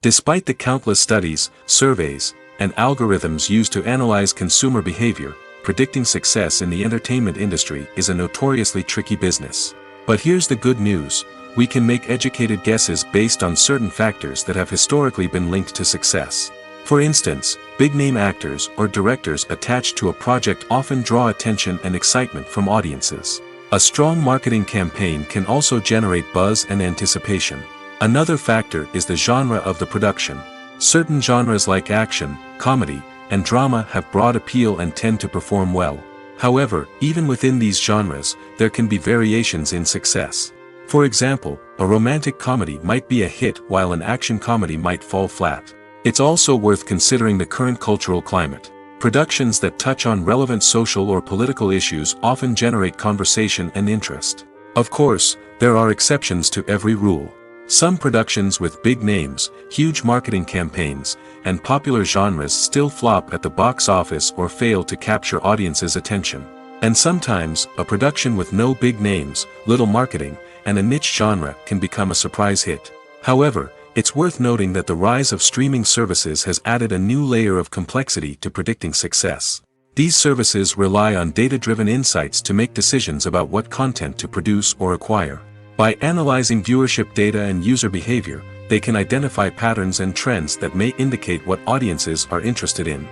Despite the countless studies, surveys, and algorithms used to analyze consumer behavior, predicting success in the entertainment industry is a notoriously tricky business. But here's the good news: we can make educated guesses based on certain factors that have historically been linked to success. For instance, big-name actors or directors attached to a project often draw attention and excitement from audiences. A strong marketing campaign can also generate buzz and anticipation. Another factor is the genre of the production. Certain genres like action, comedy, and drama have broad appeal and tend to perform well. However, even within these genres, there can be variations in success. For example, a romantic comedy might be a hit while an action comedy might fall flat. It's also worth considering the current cultural climate. Productions that touch on relevant social or political issues often generate conversation and interest. Of course, there are exceptions to every rule. Some productions with big names, huge marketing campaigns, and popular genres still flop at the box office or fail to capture audiences' attention. And sometimes, a production with no big names, little marketing, and a niche genre can become a surprise hit. However, it's worth noting that the rise of streaming services has added a new layer of complexity to predicting success. These services rely on data-driven insights to make decisions about what content to produce or acquire. By analyzing viewership data and user behavior, they can identify patterns and trends that may indicate what audiences are interested in.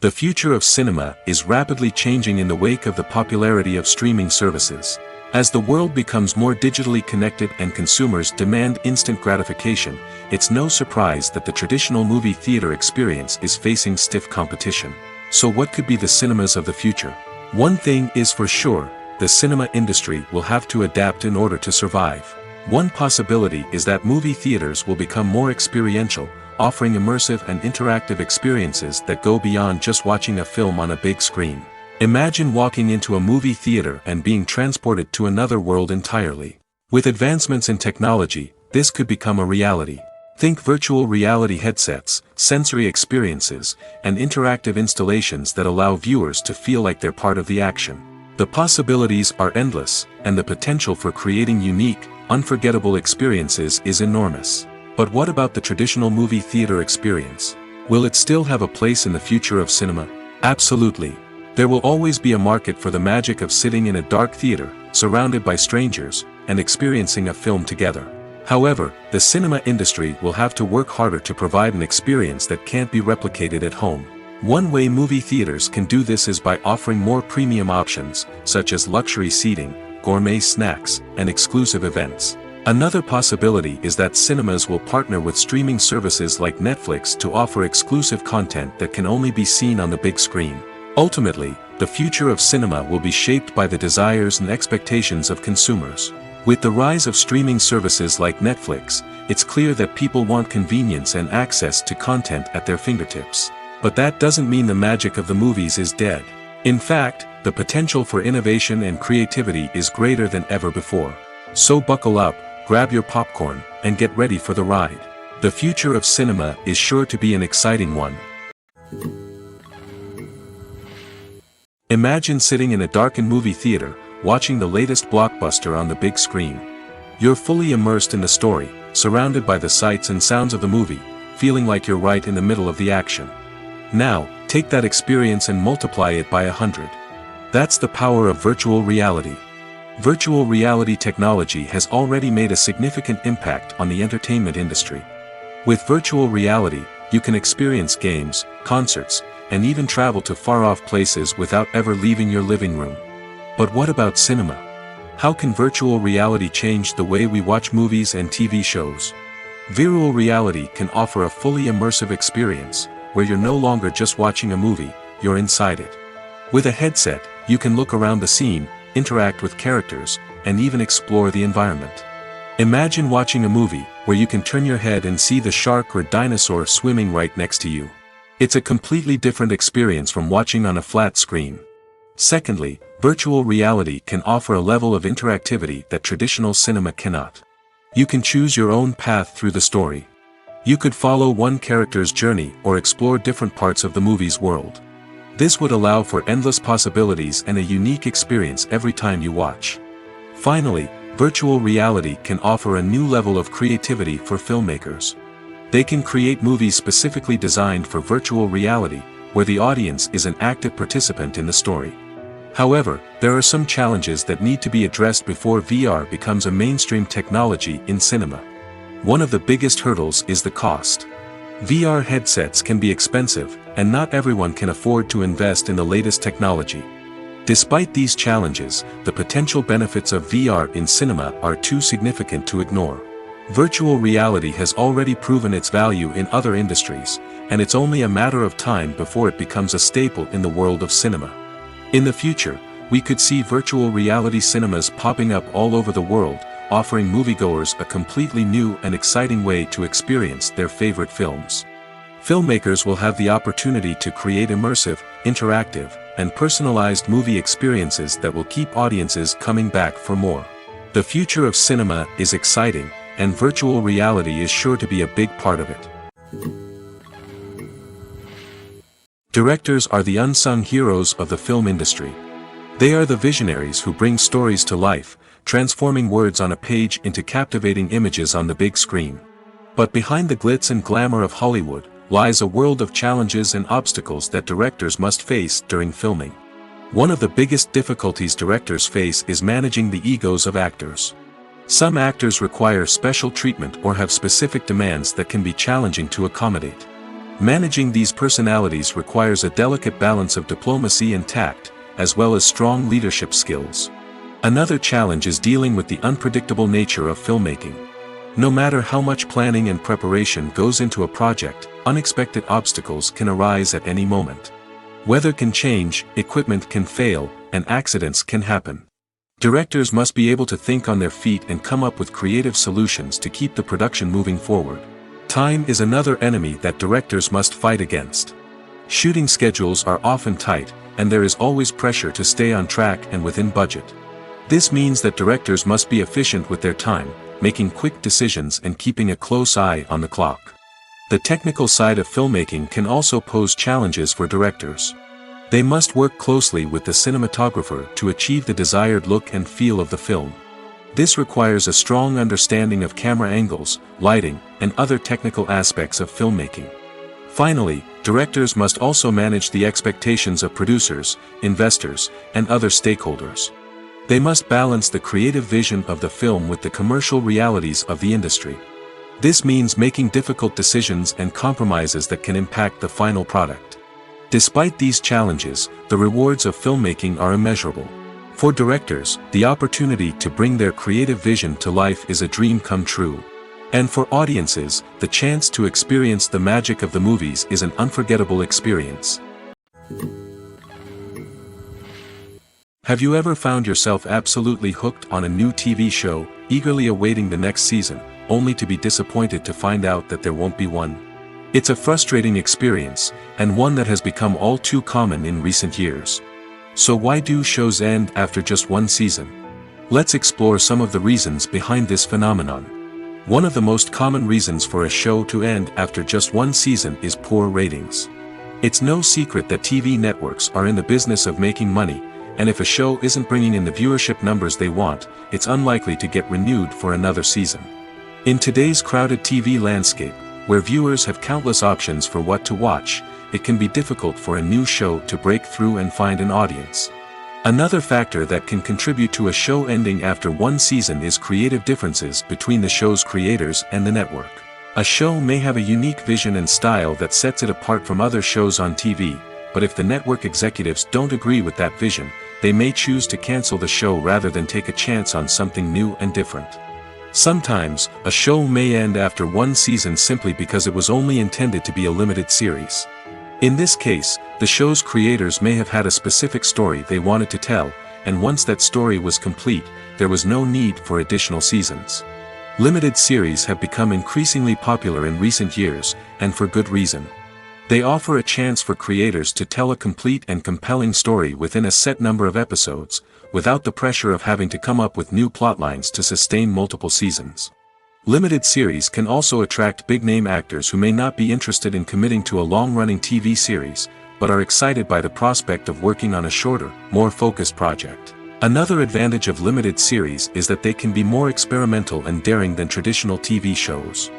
The future of cinema is rapidly changing in the wake of the popularity of streaming services. As the world becomes more digitally connected and consumers demand instant gratification, it's no surprise that the traditional movie theater experience is facing stiff competition. So what could be the cinemas of the future? One thing is for sure, the cinema industry will have to adapt in order to survive. One possibility is that movie theaters will become more experiential, offering immersive and interactive experiences that go beyond just watching a film on a big screen. Imagine walking into a movie theater and being transported to another world entirely. With advancements in technology, this could become a reality. Think virtual reality headsets, sensory experiences, and interactive installations that allow viewers to feel like they're part of the action. The possibilities are endless, and the potential for creating unique, unforgettable experiences is enormous. But what about the traditional movie theater experience? Will it still have a place in the future of cinema? Absolutely. There will always be a market for the magic of sitting in a dark theater, surrounded by strangers, and experiencing a film together. However, the cinema industry will have to work harder to provide an experience that can't be replicated at home. One way movie theaters can do this is by offering more premium options, such as luxury seating, gourmet snacks, and exclusive events. Another possibility is that cinemas will partner with streaming services like Netflix to offer exclusive content that can only be seen on the big screen. Ultimately, the future of cinema will be shaped by the desires and expectations of consumers. With the rise of streaming services like Netflix, it's clear that people want convenience and access to content at their fingertips. But that doesn't mean the magic of the movies is dead. In fact, the potential for innovation and creativity is greater than ever before. So buckle up, grab your popcorn, and get ready for the ride. The future of cinema is sure to be an exciting one. Imagine sitting in a darkened movie theater, watching the latest blockbuster on the big screen. You're fully immersed in the story, surrounded by the sights and sounds of the movie, feeling like you're right in the middle of the action. Now, take that experience and multiply it by 100. That's the power of virtual reality. Virtual reality technology has already made a significant impact on the entertainment industry. With virtual reality, you can experience games, concerts, and even travel to far-off places without ever leaving your living room. But what about cinema? How can virtual reality change the way we watch movies and TV shows? Virtual reality can offer a fully immersive experience, where you're no longer just watching a movie, you're inside it. With a headset, you can look around the scene, interact with characters, and even explore the environment. Imagine watching a movie, where you can turn your head and see the shark or dinosaur swimming right next to you. It's a completely different experience from watching on a flat screen. Secondly, virtual reality can offer a level of interactivity that traditional cinema cannot. You can choose your own path through the story. You could follow one character's journey or explore different parts of the movie's world. This would allow for endless possibilities and a unique experience every time you watch. Finally, virtual reality can offer a new level of creativity for filmmakers. They can create movies specifically designed for virtual reality, where the audience is an active participant in the story. However, there are some challenges that need to be addressed before VR becomes a mainstream technology in cinema. One of the biggest hurdles is the cost. VR headsets can be expensive, and not everyone can afford to invest in the latest technology. Despite these challenges, the potential benefits of VR in cinema are too significant to ignore. Virtual reality has already proven its value in other industries, and it's only a matter of time before it becomes a staple in the world of cinema. In the future, we could see virtual reality cinemas popping up all over the world, offering moviegoers a completely new and exciting way to experience their favorite films. Filmmakers will have the opportunity to create immersive, interactive, and personalized movie experiences that will keep audiences coming back for more. The future of cinema is exciting, and virtual reality is sure to be a big part of it. Directors are the unsung heroes of the film industry. They are the visionaries who bring stories to life, transforming words on a page into captivating images on the big screen. But behind the glitz and glamour of Hollywood, lies a world of challenges and obstacles that directors must face during filming. One of the biggest difficulties directors face is managing the egos of actors. Some actors require special treatment or have specific demands that can be challenging to accommodate. Managing these personalities requires a delicate balance of diplomacy and tact, as well as strong leadership skills. Another challenge is dealing with the unpredictable nature of filmmaking. No matter how much planning and preparation goes into a project, unexpected obstacles can arise at any moment. Weather can change, equipment can fail, and accidents can happen. Directors must be able to think on their feet and come up with creative solutions to keep the production moving forward. Time is another enemy that directors must fight against. Shooting schedules are often tight, and there is always pressure to stay on track and within budget. This means that directors must be efficient with their time, making quick decisions and keeping a close eye on the clock. The technical side of filmmaking can also pose challenges for directors. They must work closely with the cinematographer to achieve the desired look and feel of the film. This requires a strong understanding of camera angles, lighting, and other technical aspects of filmmaking. Finally, directors must also manage the expectations of producers, investors, and other stakeholders. They must balance the creative vision of the film with the commercial realities of the industry. This means making difficult decisions and compromises that can impact the final product. Despite these challenges, the rewards of filmmaking are immeasurable. For directors, the opportunity to bring their creative vision to life is a dream come true. And for audiences, the chance to experience the magic of the movies is an unforgettable experience. Have you ever found yourself absolutely hooked on a new TV show, eagerly awaiting the next season, only to be disappointed to find out that there won't be one? It's a frustrating experience, and one that has become all too common in recent years. So why do shows end after just one season? Let's explore some of the reasons behind this phenomenon. One of the most common reasons for a show to end after just one season is poor ratings. It's no secret that TV networks are in the business of making money, and if a show isn't bringing in the viewership numbers they want, it's unlikely to get renewed for another season. In today's crowded TV landscape, where viewers have countless options for what to watch, it can be difficult for a new show to break through and find an audience. Another factor that can contribute to a show ending after one season is creative differences between the show's creators and the network. A show may have a unique vision and style that sets it apart from other shows on TV, but if the network executives don't agree with that vision, they may choose to cancel the show rather than take a chance on something new and different. Sometimes, a show may end after one season simply because it was only intended to be a limited series. In this case, the show's creators may have had a specific story they wanted to tell, and once that story was complete, there was no need for additional seasons. Limited series have become increasingly popular in recent years, and for good reason. They offer a chance for creators to tell a complete and compelling story within a set number of episodes, without the pressure of having to come up with new plotlines to sustain multiple seasons. Limited series can also attract big-name actors who may not be interested in committing to a long-running TV series, but are excited by the prospect of working on a shorter, more focused project. Another advantage of limited series is that they can be more experimental and daring than traditional TV shows.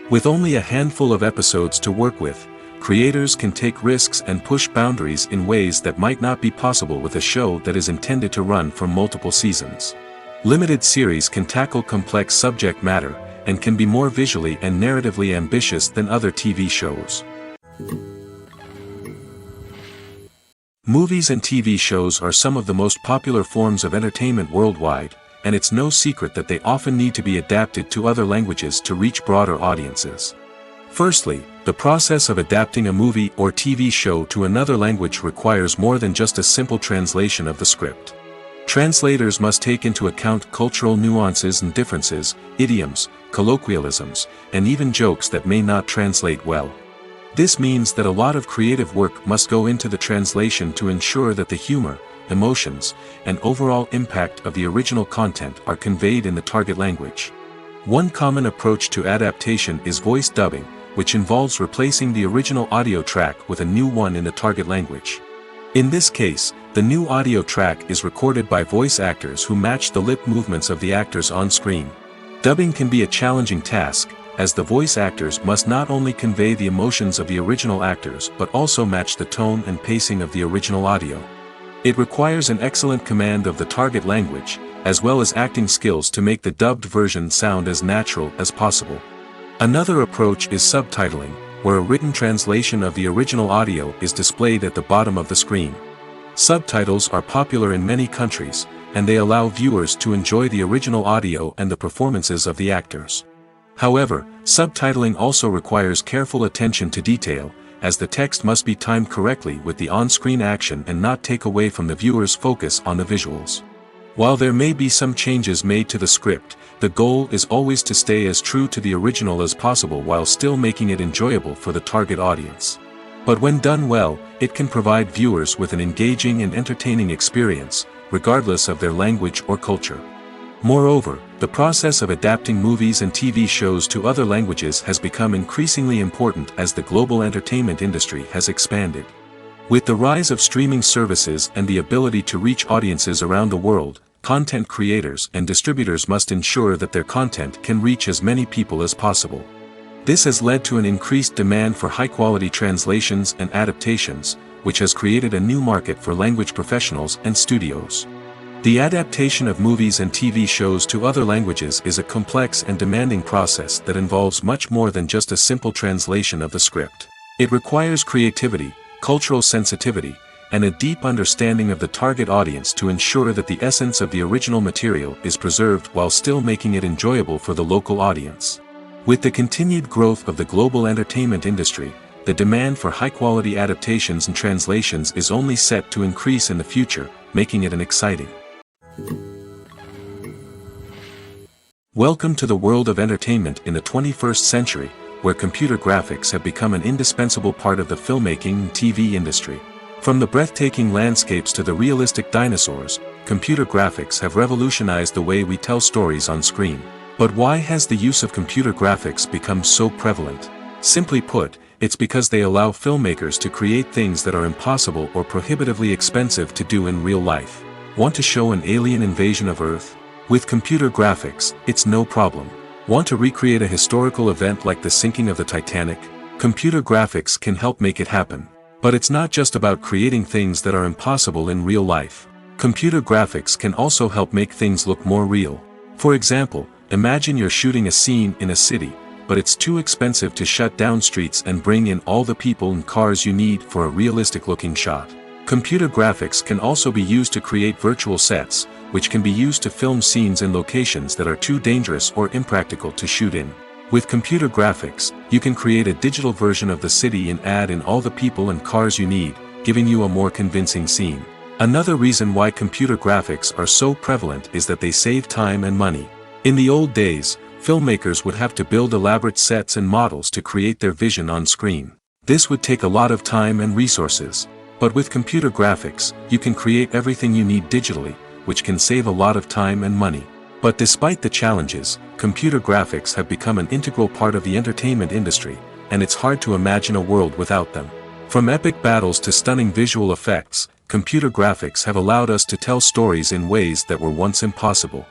With only a handful of episodes to work with, creators can take risks and push boundaries in ways that might not be possible with a show that is intended to run for multiple seasons. Limited series can tackle complex subject matter, and can be more visually and narratively ambitious than other TV shows. Movies and TV shows are some of the most popular forms of entertainment worldwide, and it's no secret that they often need to be adapted to other languages to reach broader audiences. Firstly, the process of adapting a movie or TV show to another language requires more than just a simple translation of the script. Translators must take into account cultural nuances and differences, idioms, colloquialisms, and even jokes that may not translate well. This means that a lot of creative work must go into the translation to ensure that the humor, emotions, and overall impact of the original content are conveyed in the target language. One common approach to adaptation is voice dubbing, which involves replacing the original audio track with a new one in the target language. In this case, the new audio track is recorded by voice actors who match the lip movements of the actors on screen. Dubbing can be a challenging task, as the voice actors must not only convey the emotions of the original actors but also match the tone and pacing of the original audio. It requires an excellent command of the target language, as well as acting skills to make the dubbed version sound as natural as possible. Another approach is subtitling, where a written translation of the original audio is displayed at the bottom of the screen. Subtitles are popular in many countries, and they allow viewers to enjoy the original audio and the performances of the actors. However, subtitling also requires careful attention to detail, as the text must be timed correctly with the on-screen action and not take away from the viewer's focus on the visuals. While there may be some changes made to the script, the goal is always to stay as true to the original as possible while still making it enjoyable for the target audience. But when done well, it can provide viewers with an engaging and entertaining experience, regardless of their language or culture. Moreover, the process of adapting movies and TV shows to other languages has become increasingly important as the global entertainment industry has expanded. With the rise of streaming services and the ability to reach audiences around the world, content creators and distributors must ensure that their content can reach as many people as possible. This has led to an increased demand for high-quality translations and adaptations, which has created a new market for language professionals and studios. The adaptation of movies and TV shows to other languages is a complex and demanding process that involves much more than just a simple translation of the script. It requires creativity, cultural sensitivity, and a deep understanding of the target audience to ensure that the essence of the original material is preserved while still making it enjoyable for the local audience. With the continued growth of the global entertainment industry, the demand for high-quality adaptations and translations is only set to increase in the future, making it an exciting. Welcome to the world of entertainment in the 21st century, where computer graphics have become an indispensable part of the filmmaking and TV industry. From the breathtaking landscapes to the realistic dinosaurs, computer graphics have revolutionized the way we tell stories on screen. But why has the use of computer graphics become so prevalent? Simply put, it's because they allow filmmakers to create things that are impossible or prohibitively expensive to do in real life. Want to show an alien invasion of Earth? With computer graphics, it's no problem. Want to recreate a historical event like the sinking of the Titanic? Computer graphics can help make it happen. But it's not just about creating things that are impossible in real life. Computer graphics can also help make things look more real. For example, imagine you're shooting a scene in a city, but it's too expensive to shut down streets and bring in all the people and cars you need for a realistic-looking shot. Computer graphics can also be used to create virtual sets, which can be used to film scenes in locations that are too dangerous or impractical to shoot in. With computer graphics, you can create a digital version of the city and add in all the people and cars you need, giving you a more convincing scene. Another reason why computer graphics are so prevalent is that they save time and money. In the old days, filmmakers would have to build elaborate sets and models to create their vision on screen. This would take a lot of time and resources. But with computer graphics, you can create everything you need digitally, which can save a lot of time and money. But despite the challenges, computer graphics have become an integral part of the entertainment industry, and it's hard to imagine a world without them. From epic battles to stunning visual effects, computer graphics have allowed us to tell stories in ways that were once impossible.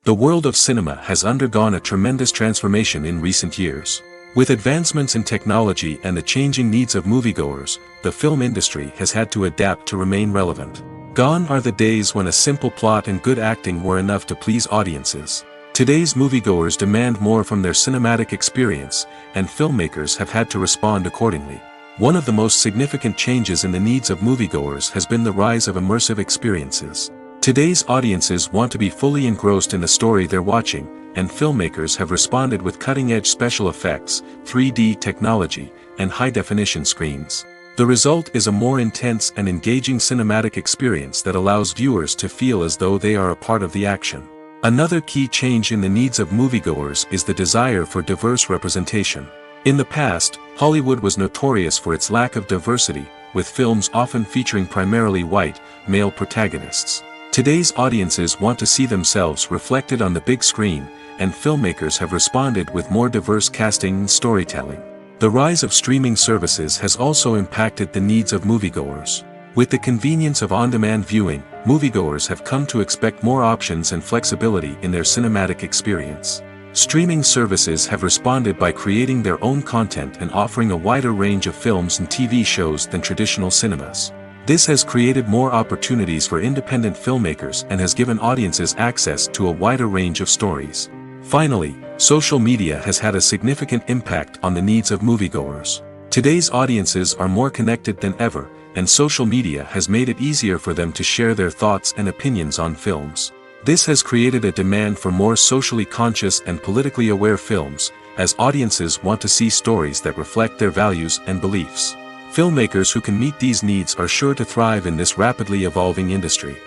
The world of cinema has undergone a tremendous transformation in recent years. With advancements in technology and the changing needs of moviegoers, the film industry has had to adapt to remain relevant. Gone are the days when a simple plot and good acting were enough to please audiences. Today's moviegoers demand more from their cinematic experience, and filmmakers have had to respond accordingly. One of the most significant changes in the needs of moviegoers has been the rise of immersive experiences. Today's audiences want to be fully engrossed in the story they're watching, and filmmakers have responded with cutting-edge special effects, 3D technology, and high-definition screens. The result is a more intense and engaging cinematic experience that allows viewers to feel as though they are a part of the action. Another key change in the needs of moviegoers is the desire for diverse representation. In the past, Hollywood was notorious for its lack of diversity, with films often featuring primarily white, male protagonists. Today's audiences want to see themselves reflected on the big screen, and filmmakers have responded with more diverse casting and storytelling. The rise of streaming services has also impacted the needs of moviegoers. With the convenience of on-demand viewing, moviegoers have come to expect more options and flexibility in their cinematic experience. Streaming services have responded by creating their own content and offering a wider range of films and TV shows than traditional cinemas. This has created more opportunities for independent filmmakers and has given audiences access to a wider range of stories. Finally, social media has had a significant impact on the needs of moviegoers. Today's audiences are more connected than ever, and social media has made it easier for them to share their thoughts and opinions on films. This has created a demand for more socially conscious and politically aware films, as audiences want to see stories that reflect their values and beliefs. Filmmakers who can meet these needs are sure to thrive in this rapidly evolving industry.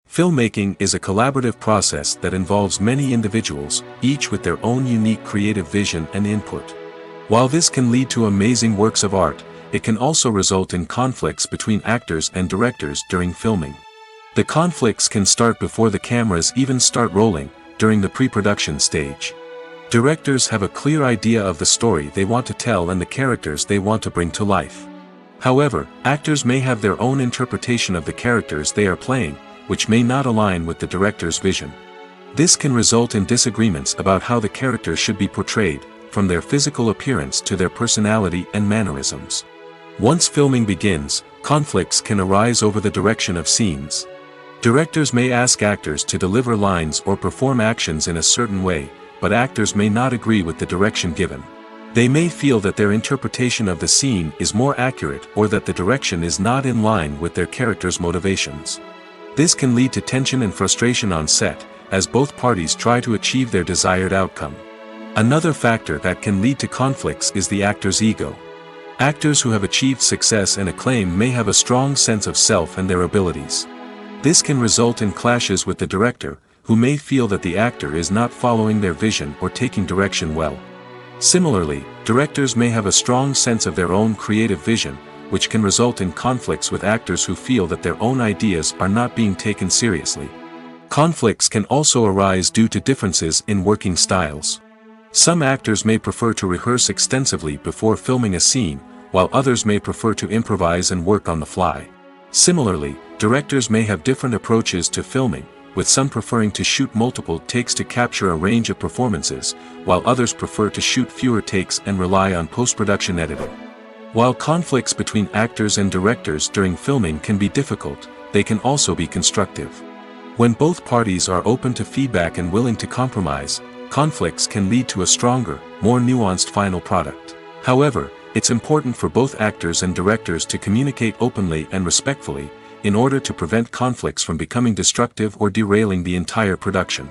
Filmmaking is a collaborative process that involves many individuals, each with their own unique creative vision and input. While this can lead to amazing works of art, it can also result in conflicts between actors and directors during filming. The conflicts can start before the cameras even start rolling, during the pre-production stage. Directors have a clear idea of the story they want to tell and the characters they want to bring to life. However, actors may have their own interpretation of the characters they are playing, which may not align with the director's vision. This can result in disagreements about how the characters should be portrayed, from their physical appearance to their personality and mannerisms. Once filming begins, conflicts can arise over the direction of scenes. Directors may ask actors to deliver lines or perform actions in a certain way, but actors may not agree with the direction given. They may feel that their interpretation of the scene is more accurate or that the direction is not in line with their character's motivations. This can lead to tension and frustration on set, as both parties try to achieve their desired outcome. Another factor that can lead to conflicts is the actor's ego. Actors who have achieved success and acclaim may have a strong sense of self and their abilities. This can result in clashes with the director, who may feel that the actor is not following their vision or taking direction well. Similarly, directors may have a strong sense of their own creative vision, which can result in conflicts with actors who feel that their own ideas are not being taken seriously. Conflicts can also arise due to differences in working styles. Some actors may prefer to rehearse extensively before filming a scene, while others may prefer to improvise and work on the fly. Similarly, directors may have different approaches to filming, with some preferring to shoot multiple takes to capture a range of performances, while others prefer to shoot fewer takes and rely on post-production editing. While conflicts between actors and directors during filming can be difficult, they can also be constructive. When both parties are open to feedback and willing to compromise, conflicts can lead to a stronger, more nuanced final product. However, it's important for both actors and directors to communicate openly and respectfully, in order to prevent conflicts from becoming destructive or derailing the entire production.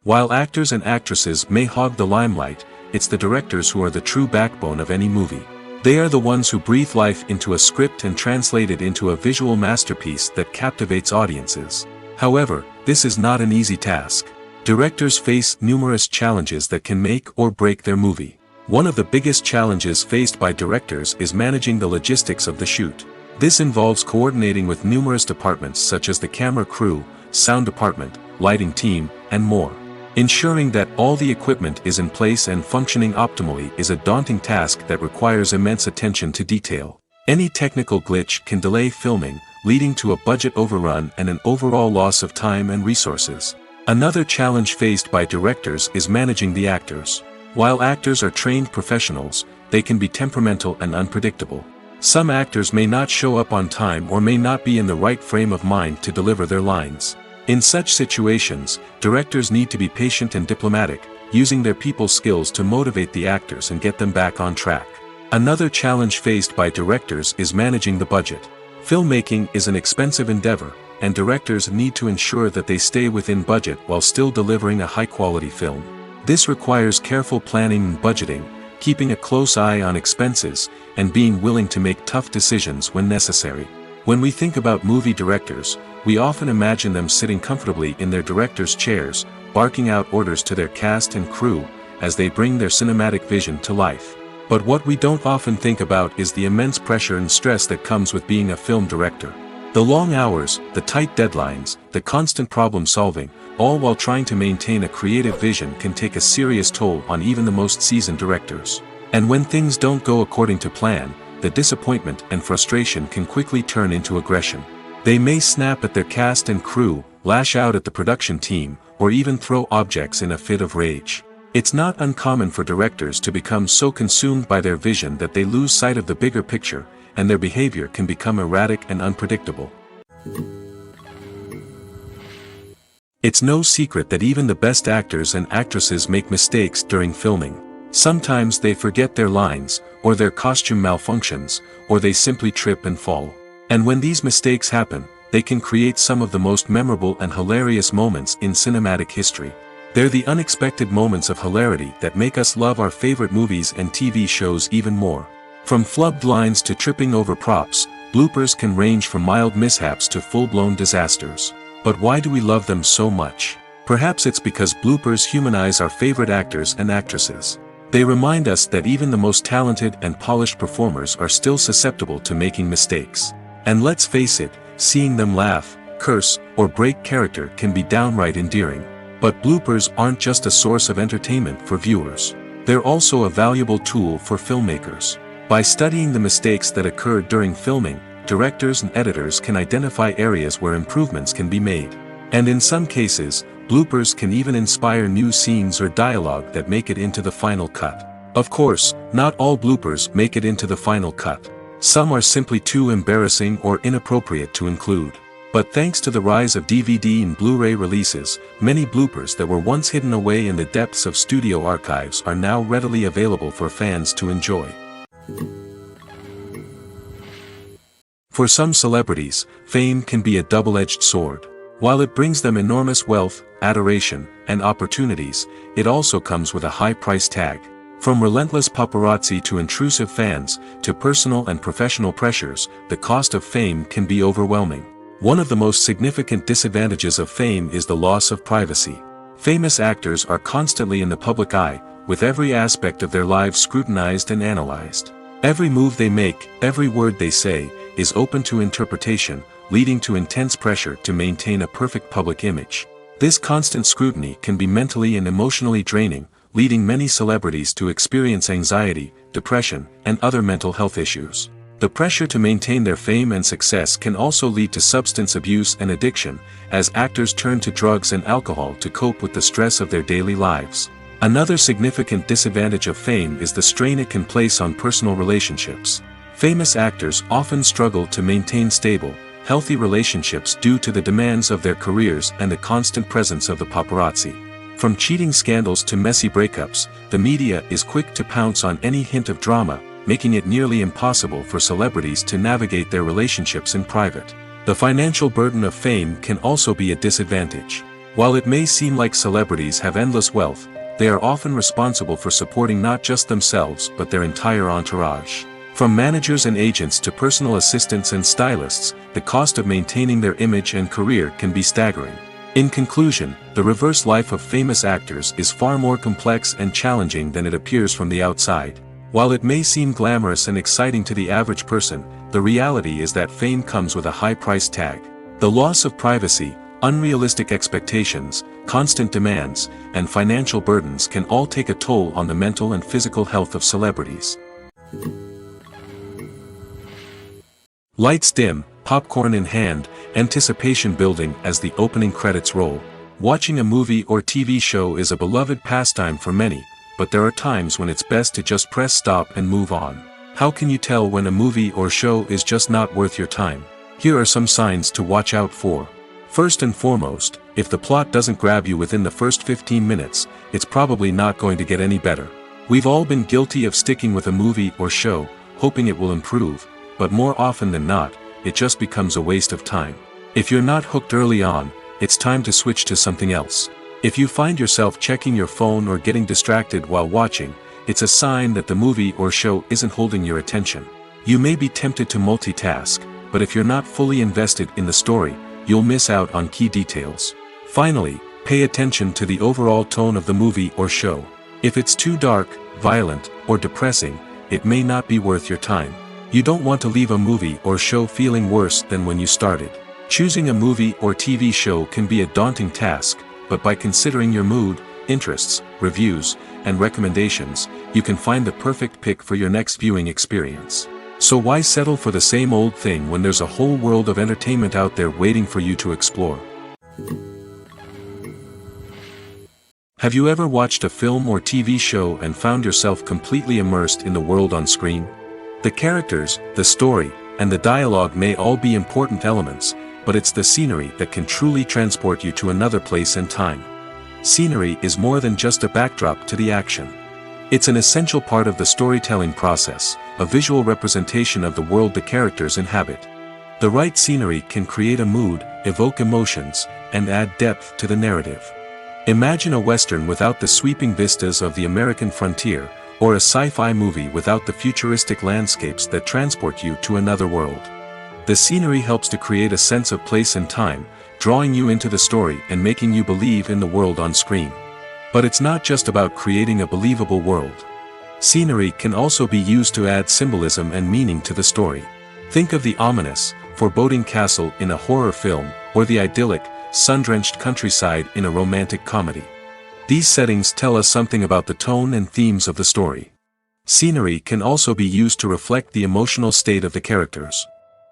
While actors and actresses may hog the limelight, it's the directors who are the true backbone of any movie. They are the ones who breathe life into a script and translate it into a visual masterpiece that captivates audiences. However, this is not an easy task. Directors face numerous challenges that can make or break their movie. One of the biggest challenges faced by directors is managing the logistics of the shoot. This involves coordinating with numerous departments such as the camera crew, sound department, lighting team, and more. Ensuring that all the equipment is in place and functioning optimally is a daunting task that requires immense attention to detail. Any technical glitch can delay filming, leading to a budget overrun and an overall loss of time and resources. Another challenge faced by directors is managing the actors. While actors are trained professionals, they can be temperamental and unpredictable. Some actors may not show up on time or may not be in the right frame of mind to deliver their lines. In such situations, directors need to be patient and diplomatic, using their people skills to motivate the actors and get them back on track. Another challenge faced by directors is managing the budget. Filmmaking is an expensive endeavor, and directors need to ensure that they stay within budget while still delivering a high-quality film. This requires careful planning and budgeting, keeping a close eye on expenses, and being willing to make tough decisions when necessary. When we think about movie directors, we often imagine them sitting comfortably in their director's chairs, barking out orders to their cast and crew, as they bring their cinematic vision to life. But what we don't often think about is the immense pressure and stress that comes with being a film director. The long hours, the tight deadlines, the constant problem solving, all while trying to maintain a creative vision can take a serious toll on even the most seasoned directors. And when things don't go according to plan, the disappointment and frustration can quickly turn into aggression. They may snap at their cast and crew, lash out at the production team, or even throw objects in a fit of rage. It's not uncommon for directors to become so consumed by their vision that they lose sight of the bigger picture, and their behavior can become erratic and unpredictable. It's no secret that even the best actors and actresses make mistakes during filming. Sometimes they forget their lines, or their costume malfunctions, or they simply trip and fall. And when these mistakes happen, they can create some of the most memorable and hilarious moments in cinematic history. They're the unexpected moments of hilarity that make us love our favorite movies and TV shows even more. From flubbed lines to tripping over props, bloopers can range from mild mishaps to full-blown disasters. But why do we love them so much? Perhaps it's because bloopers humanize our favorite actors and actresses. They remind us that even the most talented and polished performers are still susceptible to making mistakes. And let's face it, seeing them laugh, curse, or break character can be downright endearing. But bloopers aren't just a source of entertainment for viewers. They're also a valuable tool for filmmakers. By studying the mistakes that occurred during filming, directors and editors can identify areas where improvements can be made. And in some cases, bloopers can even inspire new scenes or dialogue that make it into the final cut. Of course, not all bloopers make it into the final cut. Some are simply too embarrassing or inappropriate to include. But thanks to the rise of DVD and Blu-ray releases, many bloopers that were once hidden away in the depths of studio archives are now readily available for fans to enjoy. For some celebrities, fame can be a double-edged sword. While it brings them enormous wealth, adoration, and opportunities, it also comes with a high price tag. From relentless paparazzi to intrusive fans, to personal and professional pressures, the cost of fame can be overwhelming. One of the most significant disadvantages of fame is the loss of privacy. Famous actors are constantly in the public eye, with every aspect of their lives scrutinized and analyzed. Every move they make, every word they say, is open to interpretation, leading to intense pressure to maintain a perfect public image. This constant scrutiny can be mentally and emotionally draining, leading many celebrities to experience anxiety, depression, and other mental health issues. The pressure to maintain their fame and success can also lead to substance abuse and addiction, as actors turn to drugs and alcohol to cope with the stress of their daily lives. Another significant disadvantage of fame is the strain it can place on personal relationships. Famous actors often struggle to maintain stable, healthy relationships due to the demands of their careers and the constant presence of the paparazzi. From cheating scandals to messy breakups, the media is quick to pounce on any hint of drama, making it nearly impossible for celebrities to navigate their relationships in private. The financial burden of fame can also be a disadvantage. While it may seem like celebrities have endless wealth, they are often responsible for supporting not just themselves but their entire entourage. From managers and agents to personal assistants and stylists, the cost of maintaining their image and career can be staggering. In conclusion, the reverse life of famous actors is far more complex and challenging than it appears from the outside. While it may seem glamorous and exciting to the average person, the reality is that fame comes with a high price tag. The loss of privacy, unrealistic expectations, constant demands, and financial burdens can all take a toll on the mental and physical health of celebrities. Lights dim, popcorn in hand, anticipation building as the opening credits roll. Watching a movie or TV show is a beloved pastime for many, but there are times when it's best to just press stop and move on. How can you tell when a movie or show is just not worth your time? Here are some signs to watch out for. First and foremost, if the plot doesn't grab you within the first 15 minutes, it's probably not going to get any better. We've all been guilty of sticking with a movie or show, hoping it will improve, but more often than not, it just becomes a waste of time. If you're not hooked early on, it's time to switch to something else. If you find yourself checking your phone or getting distracted while watching, it's a sign that the movie or show isn't holding your attention. You may be tempted to multitask, but if you're not fully invested in the story, you'll miss out on key details. Finally, pay attention to the overall tone of the movie or show. If it's too dark, violent, or depressing, it may not be worth your time. You don't want to leave a movie or show feeling worse than when you started. Choosing a movie or TV show can be a daunting task, but by considering your mood, interests, reviews, and recommendations, you can find the perfect pick for your next viewing experience. So why settle for the same old thing when there's a whole world of entertainment out there waiting for you to explore? Have you ever watched a film or TV show and found yourself completely immersed in the world on screen? The characters, the story, and the dialogue may all be important elements, but it's the scenery that can truly transport you to another place and time. Scenery is more than just a backdrop to the action. It's an essential part of the storytelling process, a visual representation of the world the characters inhabit. The right scenery can create a mood, evoke emotions, and add depth to the narrative. Imagine a Western without the sweeping vistas of the American frontier, or a sci-fi movie without the futuristic landscapes that transport you to another world. The scenery helps to create a sense of place and time, drawing you into the story and making you believe in the world on screen. But it's not just about creating a believable world. Scenery can also be used to add symbolism and meaning to the story. Think of the ominous, foreboding castle in a horror film, or the idyllic, sun-drenched countryside in a romantic comedy. These settings tell us something about the tone and themes of the story. Scenery can also be used to reflect the emotional state of the characters.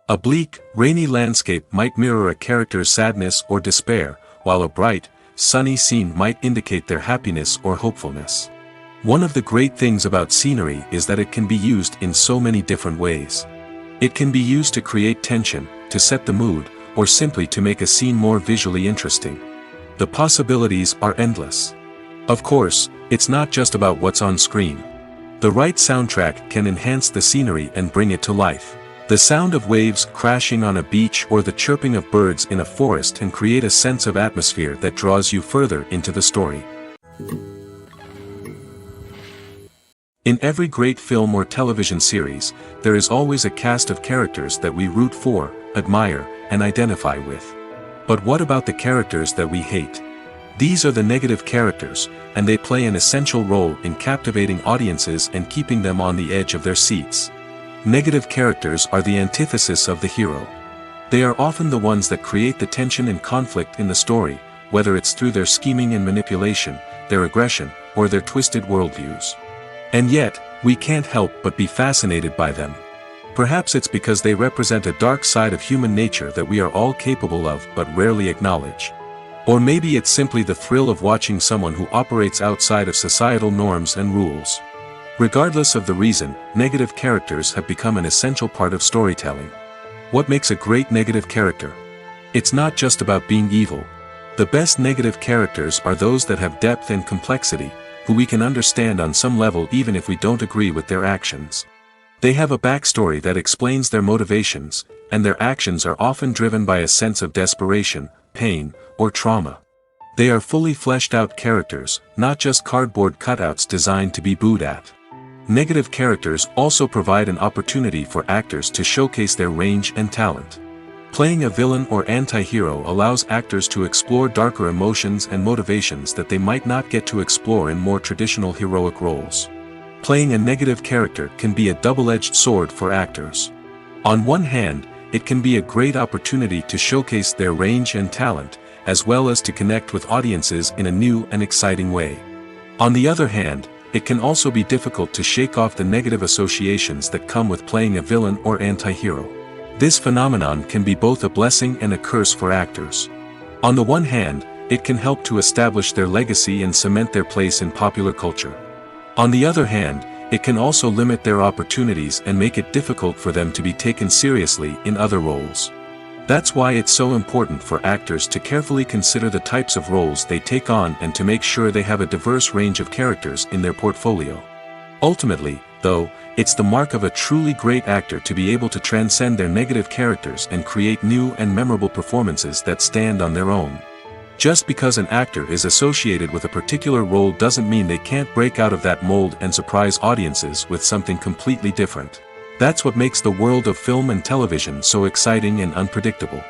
A bleak, rainy landscape might mirror a character's sadness or despair, while a bright, sunny scene might indicate their happiness or hopefulness. One of the great things about scenery is that it can be used in so many different ways. It can be used to create tension, to set the mood, or simply to make a scene more visually interesting. The possibilities are endless. Of course, it's not just about what's on screen. The right soundtrack can enhance the scenery and bring it to life. The sound of waves crashing on a beach or the chirping of birds in a forest can create a sense of atmosphere that draws you further into the story. In every great film or television series, there is always a cast of characters that we root for, admire, and identify with. But what about the characters that we hate? These are the negative characters, and they play an essential role in captivating audiences and keeping them on the edge of their seats. Negative characters are the antithesis of the hero. They are often the ones that create the tension and conflict in the story, whether it's through their scheming and manipulation, their aggression, or their twisted worldviews. And yet, we can't help but be fascinated by them. Perhaps it's because they represent a dark side of human nature that we are all capable of but rarely acknowledge. Or maybe it's simply the thrill of watching someone who operates outside of societal norms and rules. Regardless of the reason, negative characters have become an essential part of storytelling. What makes a great negative character? It's not just about being evil. The best negative characters are those that have depth and complexity, who we can understand on some level even if we don't agree with their actions. They have a backstory that explains their motivations, and their actions are often driven by a sense of desperation, pain, or trauma. They are fully fleshed out characters, not just cardboard cutouts designed to be booed at. Negative characters also provide an opportunity for actors to showcase their range and talent. Playing a villain or anti-hero allows actors to explore darker emotions and motivations that they might not get to explore in more traditional heroic roles. Playing a negative character can be a double-edged sword for actors. On one hand, it can be a great opportunity to showcase their range and talent, as well as to connect with audiences in a new and exciting way. On the other hand, it can also be difficult to shake off the negative associations that come with playing a villain or anti-hero. This phenomenon can be both a blessing and a curse for actors. On the one hand, it can help to establish their legacy and cement their place in popular culture. On the other hand, it can also limit their opportunities and make it difficult for them to be taken seriously in other roles. That's why it's so important for actors to carefully consider the types of roles they take on and to make sure they have a diverse range of characters in their portfolio. Ultimately, though, it's the mark of a truly great actor to be able to transcend their negative characters and create new and memorable performances that stand on their own. Just because an actor is associated with a particular role doesn't mean they can't break out of that mold and surprise audiences with something completely different. That's what makes the world of film and television so exciting and unpredictable.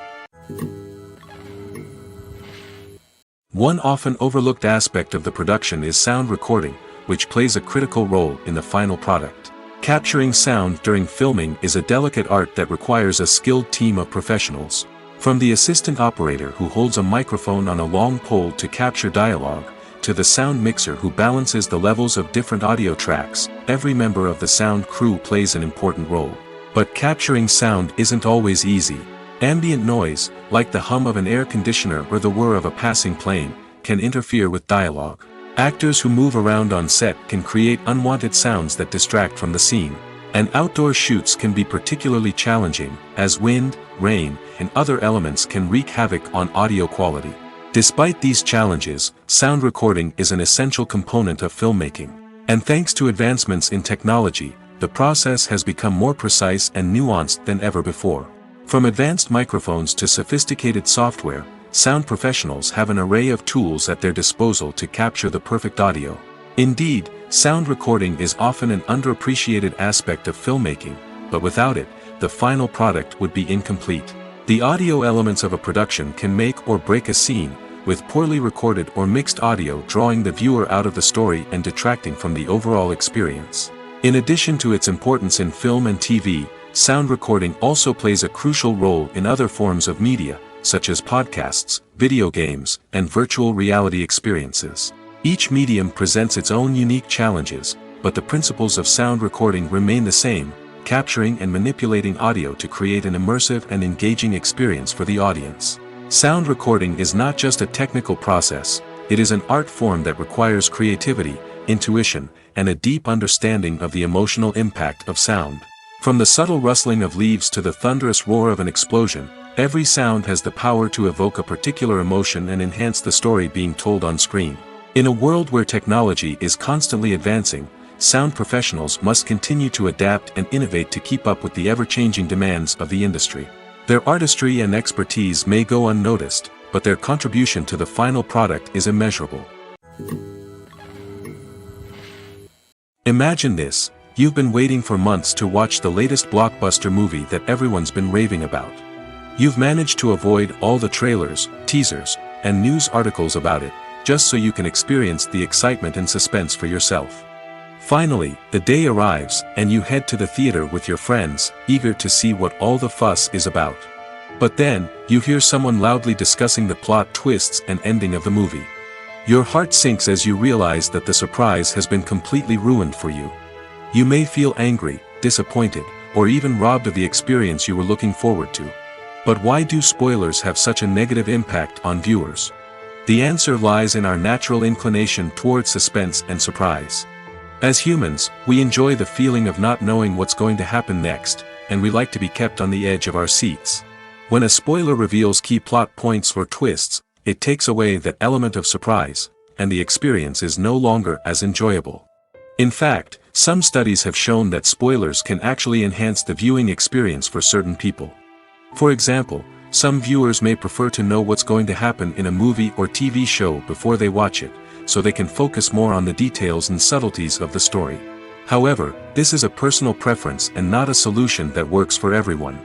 One often overlooked aspect of the production is sound recording, which plays a critical role in the final product. Capturing sound during filming is a delicate art that requires a skilled team of professionals. From the assistant operator who holds a microphone on a long pole to capture dialogue, to the sound mixer who balances the levels of different audio tracks, every member of the sound crew plays an important role. But capturing sound isn't always easy. Ambient noise, like the hum of an air conditioner or the whir of a passing plane, can interfere with dialogue. Actors who move around on set can create unwanted sounds that distract from the scene. And outdoor shoots can be particularly challenging, as wind, rain, and other elements can wreak havoc on audio quality. Despite these challenges, sound recording is an essential component of filmmaking. And thanks to advancements in technology, the process has become more precise and nuanced than ever before. From advanced microphones to sophisticated software, sound professionals have an array of tools at their disposal to capture the perfect audio. Indeed, sound recording is often an underappreciated aspect of filmmaking, but without it, the final product would be incomplete. The audio elements of a production can make or break a scene, with poorly recorded or mixed audio drawing the viewer out of the story and detracting from the overall experience. In addition to its importance in film and TV, sound recording also plays a crucial role in other forms of media, such as podcasts, video games, and virtual reality experiences. Each medium presents its own unique challenges, but the principles of sound recording remain the same, capturing and manipulating audio to create an immersive and engaging experience for the audience. Sound recording is not just a technical process, it is an art form that requires creativity, intuition, and a deep understanding of the emotional impact of sound. From the subtle rustling of leaves to the thunderous roar of an explosion, every sound has the power to evoke a particular emotion and enhance the story being told on screen. In a world where technology is constantly advancing, sound professionals must continue to adapt and innovate to keep up with the ever-changing demands of the industry. Their artistry and expertise may go unnoticed, but their contribution to the final product is immeasurable. Imagine this: you've been waiting for months to watch the latest blockbuster movie that everyone's been raving about. You've managed to avoid all the trailers, teasers, and news articles about it, just so you can experience the excitement and suspense for yourself. Finally, the day arrives, and you head to the theater with your friends, eager to see what all the fuss is about. But then, you hear someone loudly discussing the plot twists and ending of the movie. Your heart sinks as you realize that the surprise has been completely ruined for you. You may feel angry, disappointed, or even robbed of the experience you were looking forward to. But why do spoilers have such a negative impact on viewers? The answer lies in our natural inclination toward suspense and surprise. As humans, we enjoy the feeling of not knowing what's going to happen next, and we like to be kept on the edge of our seats. When a spoiler reveals key plot points or twists, it takes away that element of surprise, and the experience is no longer as enjoyable. In fact, some studies have shown that spoilers can actually enhance the viewing experience for certain people. For example, some viewers may prefer to know what's going to happen in a movie or TV show before they watch it, so they can focus more on the details and subtleties of the story. However, this is a personal preference and not a solution that works for everyone.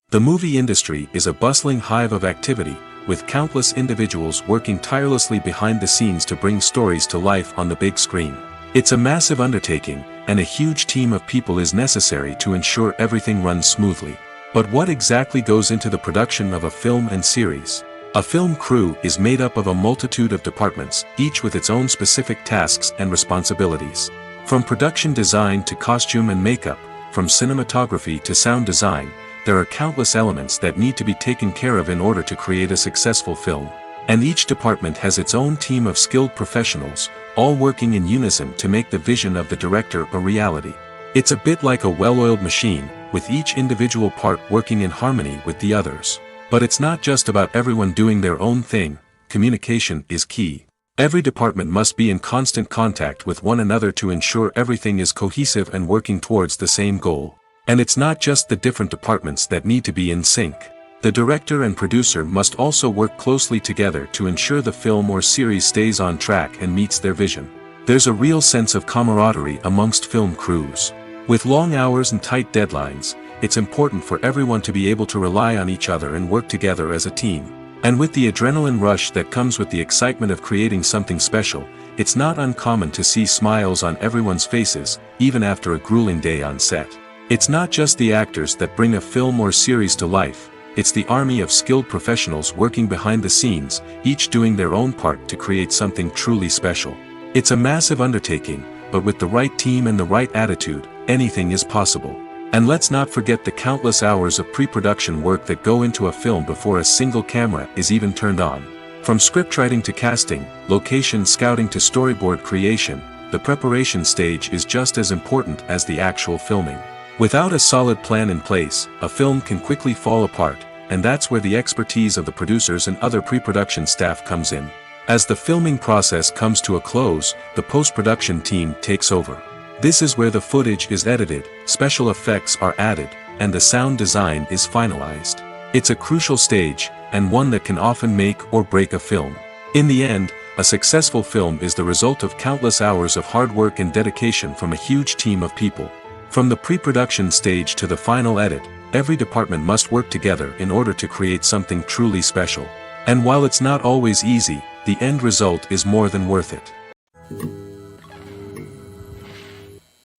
The movie industry is a bustling hive of activity, with countless individuals working tirelessly behind the scenes to bring stories to life on the big screen. It's a massive undertaking, and a huge team of people is necessary to ensure everything runs smoothly. But what exactly goes into the production of a film and series? A film crew is made up of a multitude of departments, each with its own specific tasks and responsibilities. From production design to costume and makeup, from cinematography to sound design, there are countless elements that need to be taken care of in order to create a successful film. And each department has its own team of skilled professionals, all working in unison to make the vision of the director a reality. It's a bit like a well-oiled machine, with each individual part working in harmony with the others. But it's not just about everyone doing their own thing. Communication is key. Every department must be in constant contact with one another to ensure everything is cohesive and working towards the same goal. And it's not just the different departments that need to be in sync. The director and producer must also work closely together to ensure the film or series stays on track and meets their vision. There's a real sense of camaraderie amongst film crews. With long hours and tight deadlines, it's important for everyone to be able to rely on each other and work together as a team. And with the adrenaline rush that comes with the excitement of creating something special, it's not uncommon to see smiles on everyone's faces, even after a grueling day on set. It's not just the actors that bring a film or series to life, it's the army of skilled professionals working behind the scenes, each doing their own part to create something truly special. It's a massive undertaking, but with the right team and the right attitude, anything is possible. And let's not forget the countless hours of pre-production work that go into a film before a single camera is even turned on. From scriptwriting to casting, location scouting to storyboard creation, the preparation stage is just as important as the actual filming. Without a solid plan in place, a film can quickly fall apart, and that's where the expertise of the producers and other pre-production staff comes in. As the filming process comes to a close, the post-production team takes over. This is where the footage is edited, special effects are added, and the sound design is finalized. It's a crucial stage, and one that can often make or break a film. In the end, a successful film is the result of countless hours of hard work and dedication from a huge team of people. From the pre-production stage to the final edit, every department must work together in order to create something truly special. And while it's not always easy, the end result is more than worth it.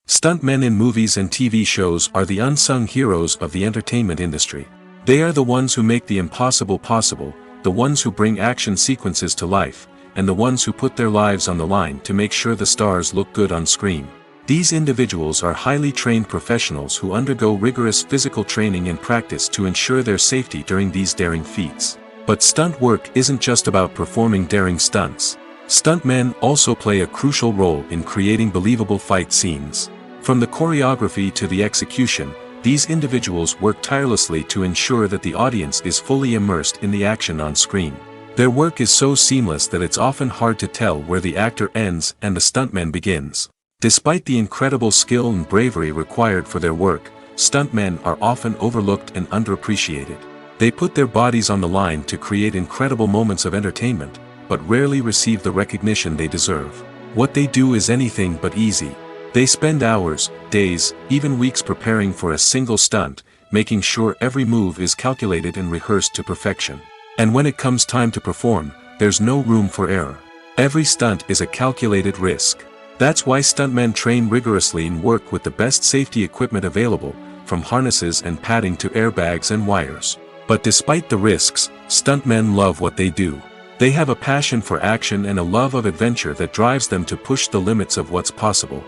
Stuntmen in movies and TV shows are the unsung heroes of the entertainment industry. They are the ones who make the impossible possible, the ones who bring action sequences to life, and the ones who put their lives on the line to make sure the stars look good on screen. These individuals are highly trained professionals who undergo rigorous physical training and practice to ensure their safety during these daring feats. But stunt work isn't just about performing daring stunts. Stuntmen also play a crucial role in creating believable fight scenes. From the choreography to the execution, these individuals work tirelessly to ensure that the audience is fully immersed in the action on screen. Their work is so seamless that it's often hard to tell where the actor ends and the stuntman begins. Despite the incredible skill and bravery required for their work, stuntmen are often overlooked and underappreciated. They put their bodies on the line to create incredible moments of entertainment, but rarely receive the recognition they deserve. What they do is anything but easy. They spend hours, days, even weeks preparing for a single stunt, making sure every move is calculated and rehearsed to perfection. And when it comes time to perform, there's no room for error. Every stunt is a calculated risk. That's why stuntmen train rigorously and work with the best safety equipment available, from harnesses and padding to airbags and wires. But despite the risks, stuntmen love what they do. They have a passion for action and a love of adventure that drives them to push the limits of what's possible.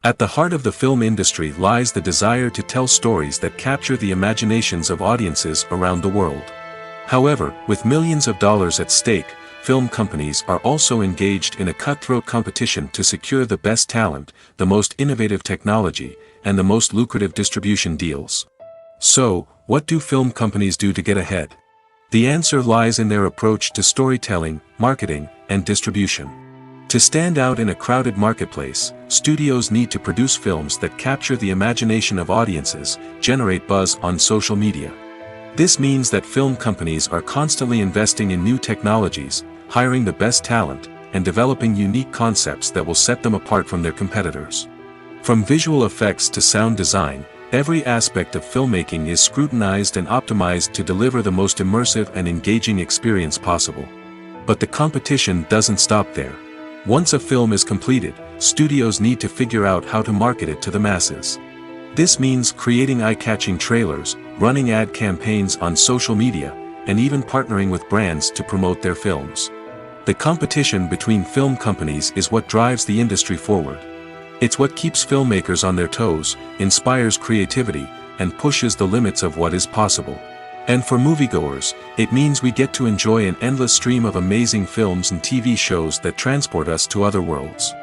At the heart of the film industry lies the desire to tell stories that capture the imaginations of audiences around the world. However, with millions of dollars at stake, film companies are also engaged in a cutthroat competition to secure the best talent, the most innovative technology, and the most lucrative distribution deals. So, what do film companies do to get ahead? The answer lies in their approach to storytelling, marketing, and distribution. To stand out in a crowded marketplace, studios need to produce films that capture the imagination of audiences, generate buzz on social media. This means that film companies are constantly investing in new technologies, hiring the best talent, and developing unique concepts that will set them apart from their competitors. From visual effects to sound design, every aspect of filmmaking is scrutinized and optimized to deliver the most immersive and engaging experience possible. But the competition doesn't stop there. Once a film is completed, studios need to figure out how to market it to the masses. This means creating eye-catching trailers, running ad campaigns on social media, and even partnering with brands to promote their films. The competition between film companies is what drives the industry forward. It's what keeps filmmakers on their toes, inspires creativity, and pushes the limits of what is possible. And for moviegoers, it means we get to enjoy an endless stream of amazing films and TV shows that transport us to other worlds.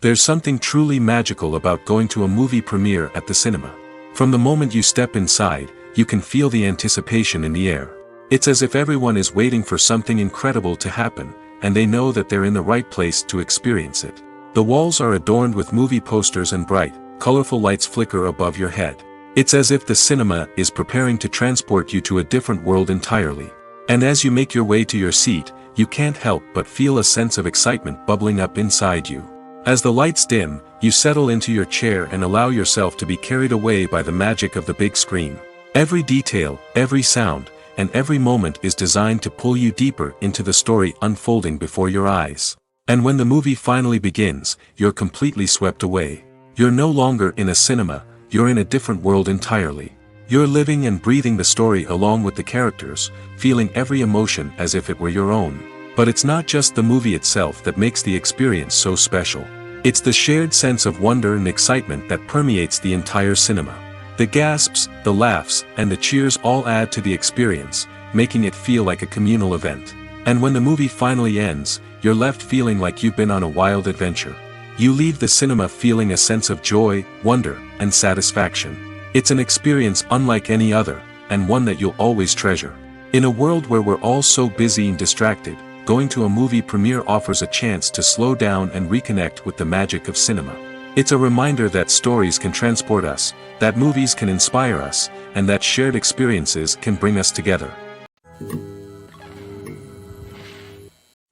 There's something truly magical about going to a movie premiere at the cinema. From the moment you step inside, you can feel the anticipation in the air. It's as if everyone is waiting for something incredible to happen, and they know that they're in the right place to experience it. The walls are adorned with movie posters and bright, colorful lights flicker above your head. It's as if the cinema is preparing to transport you to a different world entirely. And as you make your way to your seat, you can't help but feel a sense of excitement bubbling up inside you. As the lights dim, you settle into your chair and allow yourself to be carried away by the magic of the big screen. Every detail, every sound, and every moment is designed to pull you deeper into the story unfolding before your eyes. And when the movie finally begins, you're completely swept away. You're no longer in a cinema, you're in a different world entirely. You're living and breathing the story along with the characters, feeling every emotion as if it were your own. But it's not just the movie itself that makes the experience so special. It's the shared sense of wonder and excitement that permeates the entire cinema. The gasps, the laughs, and the cheers all add to the experience, making it feel like a communal event. And when the movie finally ends, you're left feeling like you've been on a wild adventure. You leave the cinema feeling a sense of joy, wonder, and satisfaction. It's an experience unlike any other, and one that you'll always treasure. In a world where we're all so busy and distracted, going to a movie premiere offers a chance to slow down and reconnect with the magic of cinema. It's a reminder that stories can transport us, that movies can inspire us, and that shared experiences can bring us together.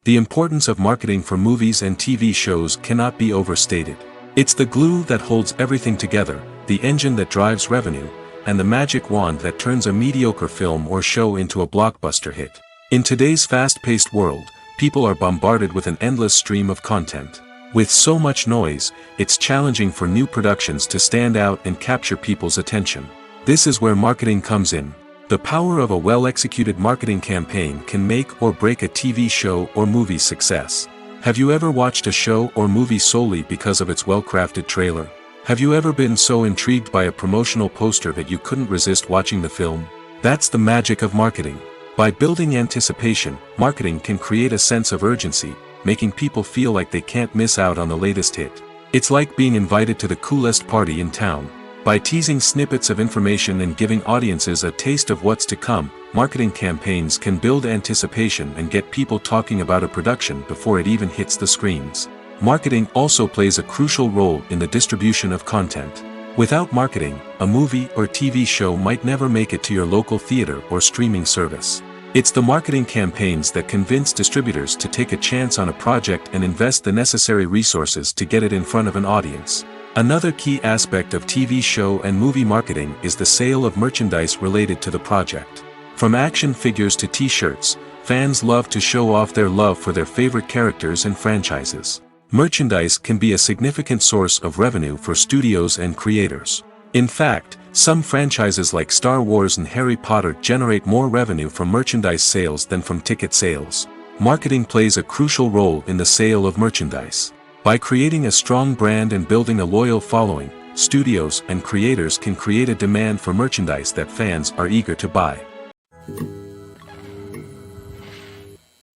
The importance of marketing for movies and TV shows cannot be overstated. It's the glue that holds everything together, the engine that drives revenue, and the magic wand that turns a mediocre film or show into a blockbuster hit. In today's fast-paced world, people are bombarded with an endless stream of content. With so much noise, it's challenging for new productions to stand out and capture people's attention. This is where marketing comes in. The power of a well-executed marketing campaign can make or break a TV show or movie's success. Have you ever watched a show or movie solely because of its well-crafted trailer? Have you ever been so intrigued by a promotional poster that you couldn't resist watching the film? That's the magic of marketing. By building anticipation, marketing can create a sense of urgency, making people feel like they can't miss out on the latest hit. It's like being invited to the coolest party in town. By teasing snippets of information and giving audiences a taste of what's to come, marketing campaigns can build anticipation and get people talking about a production before it even hits the screens. Marketing also plays a crucial role in the distribution of content. Without marketing, a movie or TV show might never make it to your local theater or streaming service. It's the marketing campaigns that convince distributors to take a chance on a project and invest the necessary resources to get it in front of an audience. Another key aspect of TV show and movie marketing is the sale of merchandise related to the project. From action figures to t-shirts, fans love to show off their love for their favorite characters and franchises. Merchandise can be a significant source of revenue for studios and creators. In fact, some franchises like Star Wars and Harry Potter generate more revenue from merchandise sales than from ticket sales. Marketing plays a crucial role in the sale of merchandise. By creating a strong brand and building a loyal following, studios and creators can create a demand for merchandise that fans are eager to buy.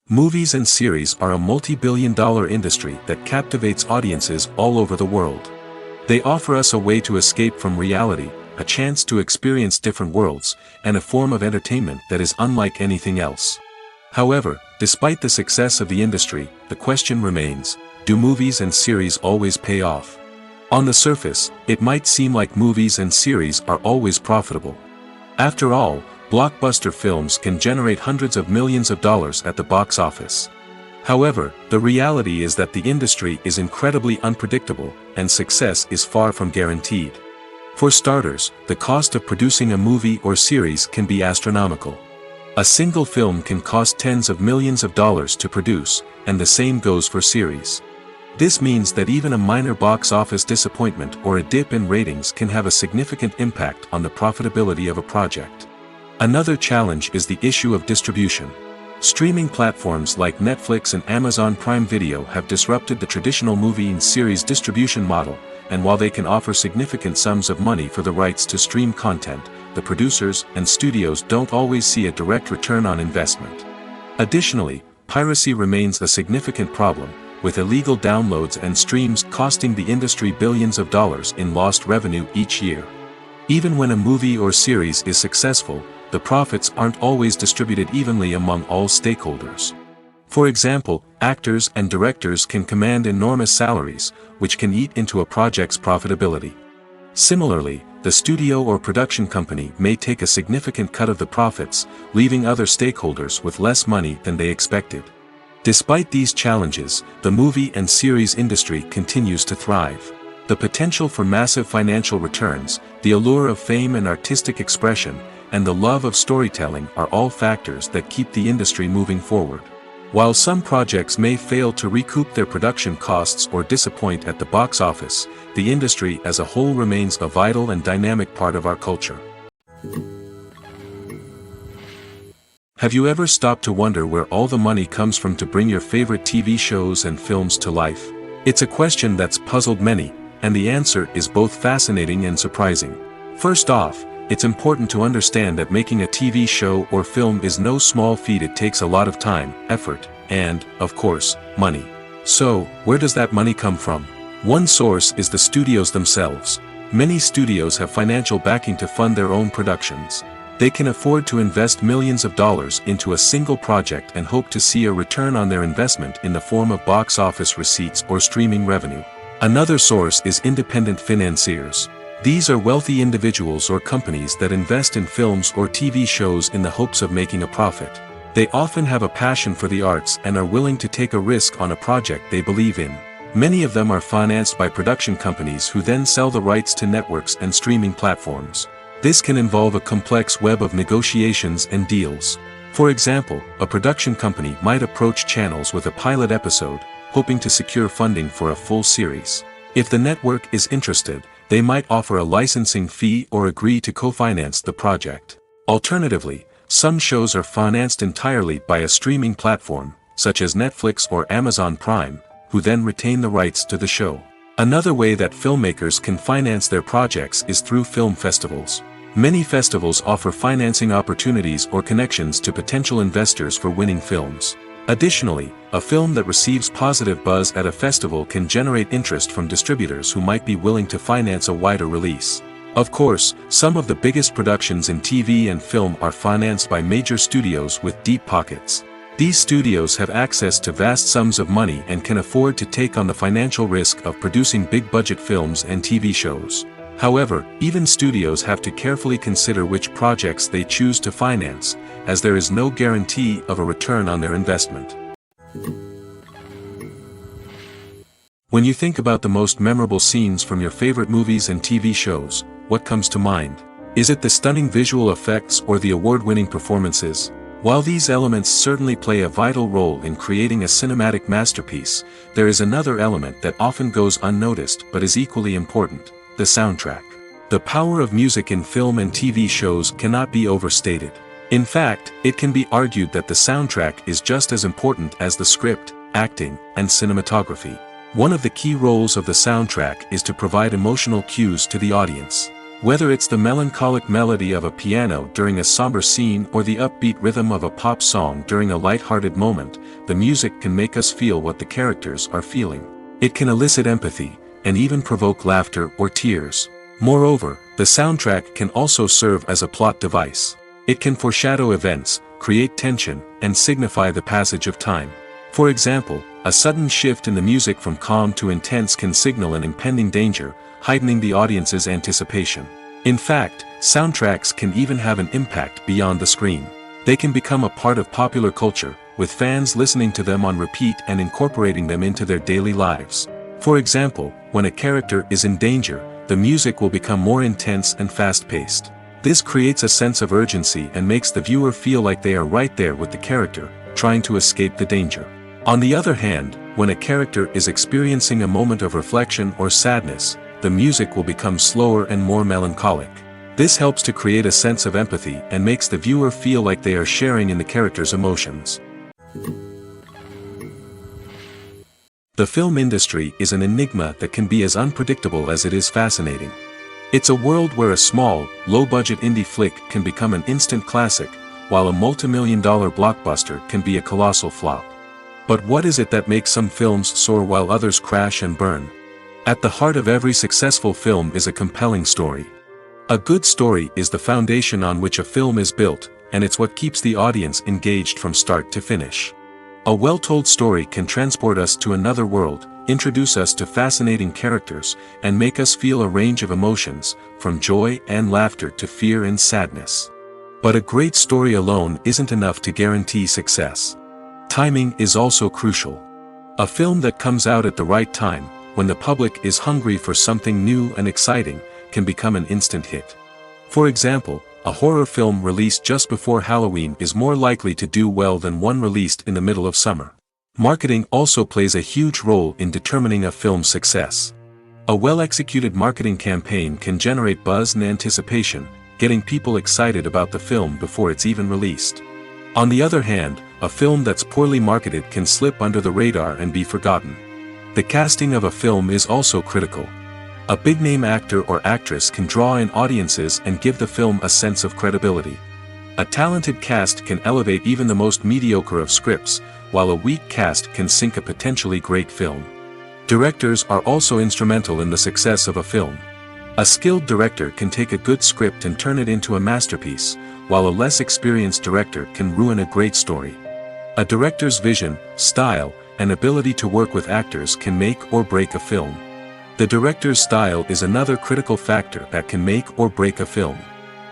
Movies and series are a multi-billion-dollar industry that captivates audiences all over the world. They offer us a way to escape from reality, a chance to experience different worlds, and a form of entertainment that is unlike anything else. However, despite the success of the industry, the question remains: do movies and series always pay off? On the surface, it might seem like movies and series are always profitable. After all, blockbuster films can generate hundreds of millions of dollars at the box office. However, the reality is that the industry is incredibly unpredictable, and success is far from guaranteed. For starters, the cost of producing a movie or series can be astronomical. A single film can cost tens of millions of dollars to produce, and the same goes for series. This means that even a minor box office disappointment or a dip in ratings can have a significant impact on the profitability of a project. Another challenge is the issue of distribution. Streaming platforms like Netflix and Amazon Prime Video have disrupted the traditional movie and series distribution model, and while they can offer significant sums of money for the rights to stream content, the producers and studios don't always see a direct return on investment. Additionally, piracy remains a significant problem, with illegal downloads and streams costing the industry billions of dollars in lost revenue each year. Even when a movie or series is successful, the profits aren't always distributed evenly among all stakeholders. For example, actors and directors can command enormous salaries, which can eat into a project's profitability. Similarly, the studio or production company may take a significant cut of the profits, leaving other stakeholders with less money than they expected. Despite these challenges, the movie and series industry continues to thrive. The potential for massive financial returns, the allure of fame and artistic expression, and the love of storytelling are all factors that keep the industry moving forward. While some projects may fail to recoup their production costs or disappoint at the box office, the industry as a whole remains a vital and dynamic part of our culture. Have you ever stopped to wonder where all the money comes from to bring your favorite TV shows and films to life? It's a question that's puzzled many, and the answer is both fascinating and surprising. First off, it's important to understand that making a TV show or film is no small feat. It takes a lot of time, effort, and, of course, money. So, where does that money come from? One source is the studios themselves. Many studios have financial backing to fund their own productions. They can afford to invest millions of dollars into a single project and hope to see a return on their investment in the form of box office receipts or streaming revenue. Another source is independent financiers. These are wealthy individuals or companies that invest in films or TV shows in the hopes of making a profit. They often have a passion for the arts and are willing to take a risk on a project they believe in. Many of them are financed by production companies who then sell the rights to networks and streaming platforms. This can involve a complex web of negotiations and deals. For example, a production company might approach channels with a pilot episode, hoping to secure funding for a full series. If the network is interested, they might offer a licensing fee or agree to co-finance the project. Alternatively, some shows are financed entirely by a streaming platform, such as Netflix or Amazon Prime, who then retain the rights to the show. Another way that filmmakers can finance their projects is through film festivals. Many festivals offer financing opportunities or connections to potential investors for winning films. Additionally, a film that receives positive buzz at a festival can generate interest from distributors who might be willing to finance a wider release. Of course, some of the biggest productions in TV and film are financed by major studios with deep pockets. These studios have access to vast sums of money and can afford to take on the financial risk of producing big-budget films and TV shows. However, even studios have to carefully consider which projects they choose to finance, as there is no guarantee of a return on their investment. When you think about the most memorable scenes from your favorite movies and TV shows, what comes to mind? Is it the stunning visual effects or the award-winning performances? While these elements certainly play a vital role in creating a cinematic masterpiece, there is another element that often goes unnoticed but is equally important: the soundtrack. The power of music in film and TV shows cannot be overstated. In fact, it can be argued that the soundtrack is just as important as the script, acting, and cinematography. One of the key roles of the soundtrack is to provide emotional cues to the audience. Whether it's the melancholic melody of a piano during a somber scene or the upbeat rhythm of a pop song during a light-hearted moment, the music can make us feel what the characters are feeling. It can elicit empathy, and even provoke laughter or tears. Moreover, the soundtrack can also serve as a plot device. It can foreshadow events, create tension, and signify the passage of time. For example, a sudden shift in the music from calm to intense can signal an impending danger, heightening the audience's anticipation. In fact, soundtracks can even have an impact beyond the screen. They can become a part of popular culture, with fans listening to them on repeat and incorporating them into their daily lives. For example, when a character is in danger, the music will become more intense and fast-paced. This creates a sense of urgency and makes the viewer feel like they are right there with the character, trying to escape the danger. On the other hand, when a character is experiencing a moment of reflection or sadness, the music will become slower and more melancholic. This helps to create a sense of empathy and makes the viewer feel like they are sharing in the character's emotions. The film industry is an enigma that can be as unpredictable as it is fascinating. It's a world where a small, low-budget indie flick can become an instant classic, while a multi-million-dollar blockbuster can be a colossal flop. But what is it that makes some films soar while others crash and burn? At the heart of every successful film is a compelling story. A good story is the foundation on which a film is built, and it's what keeps the audience engaged from start to finish. A well-told story can transport us to another world, introduce us to fascinating characters, and make us feel a range of emotions, from joy and laughter to fear and sadness. But a great story alone isn't enough to guarantee success. Timing is also crucial. A film that comes out at the right time, when the public is hungry for something new and exciting, can become an instant hit. For example, a horror film released just before Halloween is more likely to do well than one released in the middle of summer. Marketing also plays a huge role in determining a film's success. A well-executed marketing campaign can generate buzz and anticipation, getting people excited about the film before it's even released. On the other hand, a film that's poorly marketed can slip under the radar and be forgotten. The casting of a film is also critical. A big-name actor or actress can draw in audiences and give the film a sense of credibility. A talented cast can elevate even the most mediocre of scripts, while a weak cast can sink a potentially great film. Directors are also instrumental in the success of a film. A skilled director can take a good script and turn it into a masterpiece, while a less experienced director can ruin a great story. A director's vision, style, and ability to work with actors can make or break a film. The director's style is another critical factor that can make or break a film.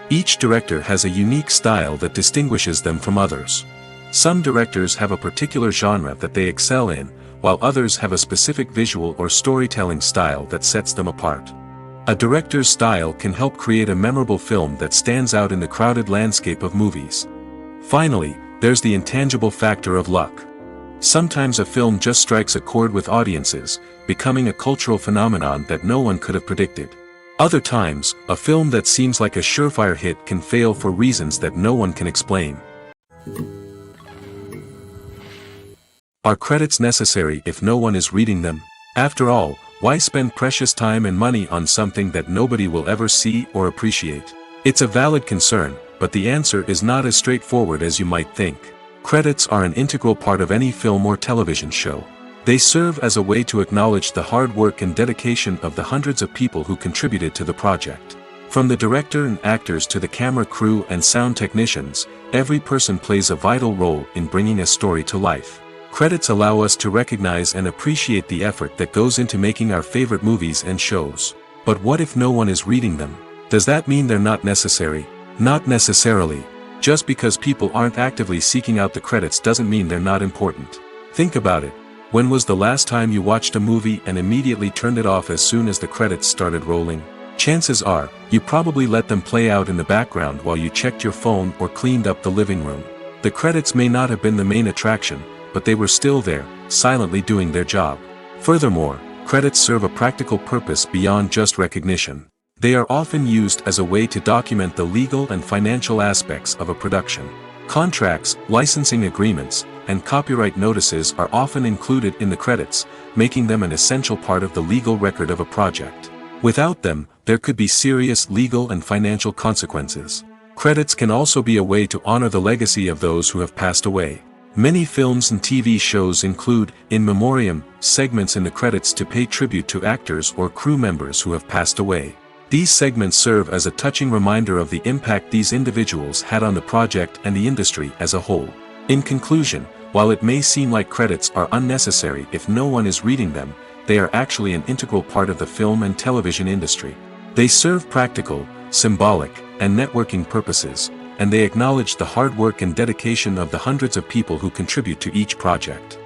Each director has a unique style that distinguishes them from others. Some directors have a particular genre that they excel in, while others have a specific visual or storytelling style that sets them apart. A director's style can help create a memorable film that stands out in the crowded landscape of movies. Finally, there's the intangible factor of luck. Sometimes a film just strikes a chord with audiences, becoming a cultural phenomenon that no one could have predicted. Other times, a film that seems like a surefire hit can fail for reasons that no one can explain. Are credits necessary if no one is reading them? After all, why spend precious time and money on something that nobody will ever see or appreciate? It's a valid concern, but the answer is not as straightforward as you might think. Credits are an integral part of any film or television show. They serve as a way to acknowledge the hard work and dedication of the hundreds of people who contributed to the project. From the director and actors to the camera crew and sound technicians, every person plays a vital role in bringing a story to life. Credits allow us to recognize and appreciate the effort that goes into making our favorite movies and shows. But what if no one is reading them? Does that mean they're not necessary? Not necessarily. Just because people aren't actively seeking out the credits doesn't mean they're not important. Think about it. When was the last time you watched a movie and immediately turned it off as soon as the credits started rolling? Chances are, you probably let them play out in the background while you checked your phone or cleaned up the living room. The credits may not have been the main attraction, but they were still there, silently doing their job. Furthermore, credits serve a practical purpose beyond just recognition. They are often used as a way to document the legal and financial aspects of a production. Contracts, licensing agreements, and copyright notices are often included in the credits, making them an essential part of the legal record of a project. Without them, there could be serious legal and financial consequences. Credits can also be a way to honor the legacy of those who have passed away. Many films and TV shows include, in memoriam, segments in the credits to pay tribute to actors or crew members who have passed away. These segments serve as a touching reminder of the impact these individuals had on the project and the industry as a whole. In conclusion, while it may seem like credits are unnecessary if no one is reading them, they are actually an integral part of the film and television industry. They serve practical, symbolic, and networking purposes, and they acknowledge the hard work and dedication of the hundreds of people who contribute to each project.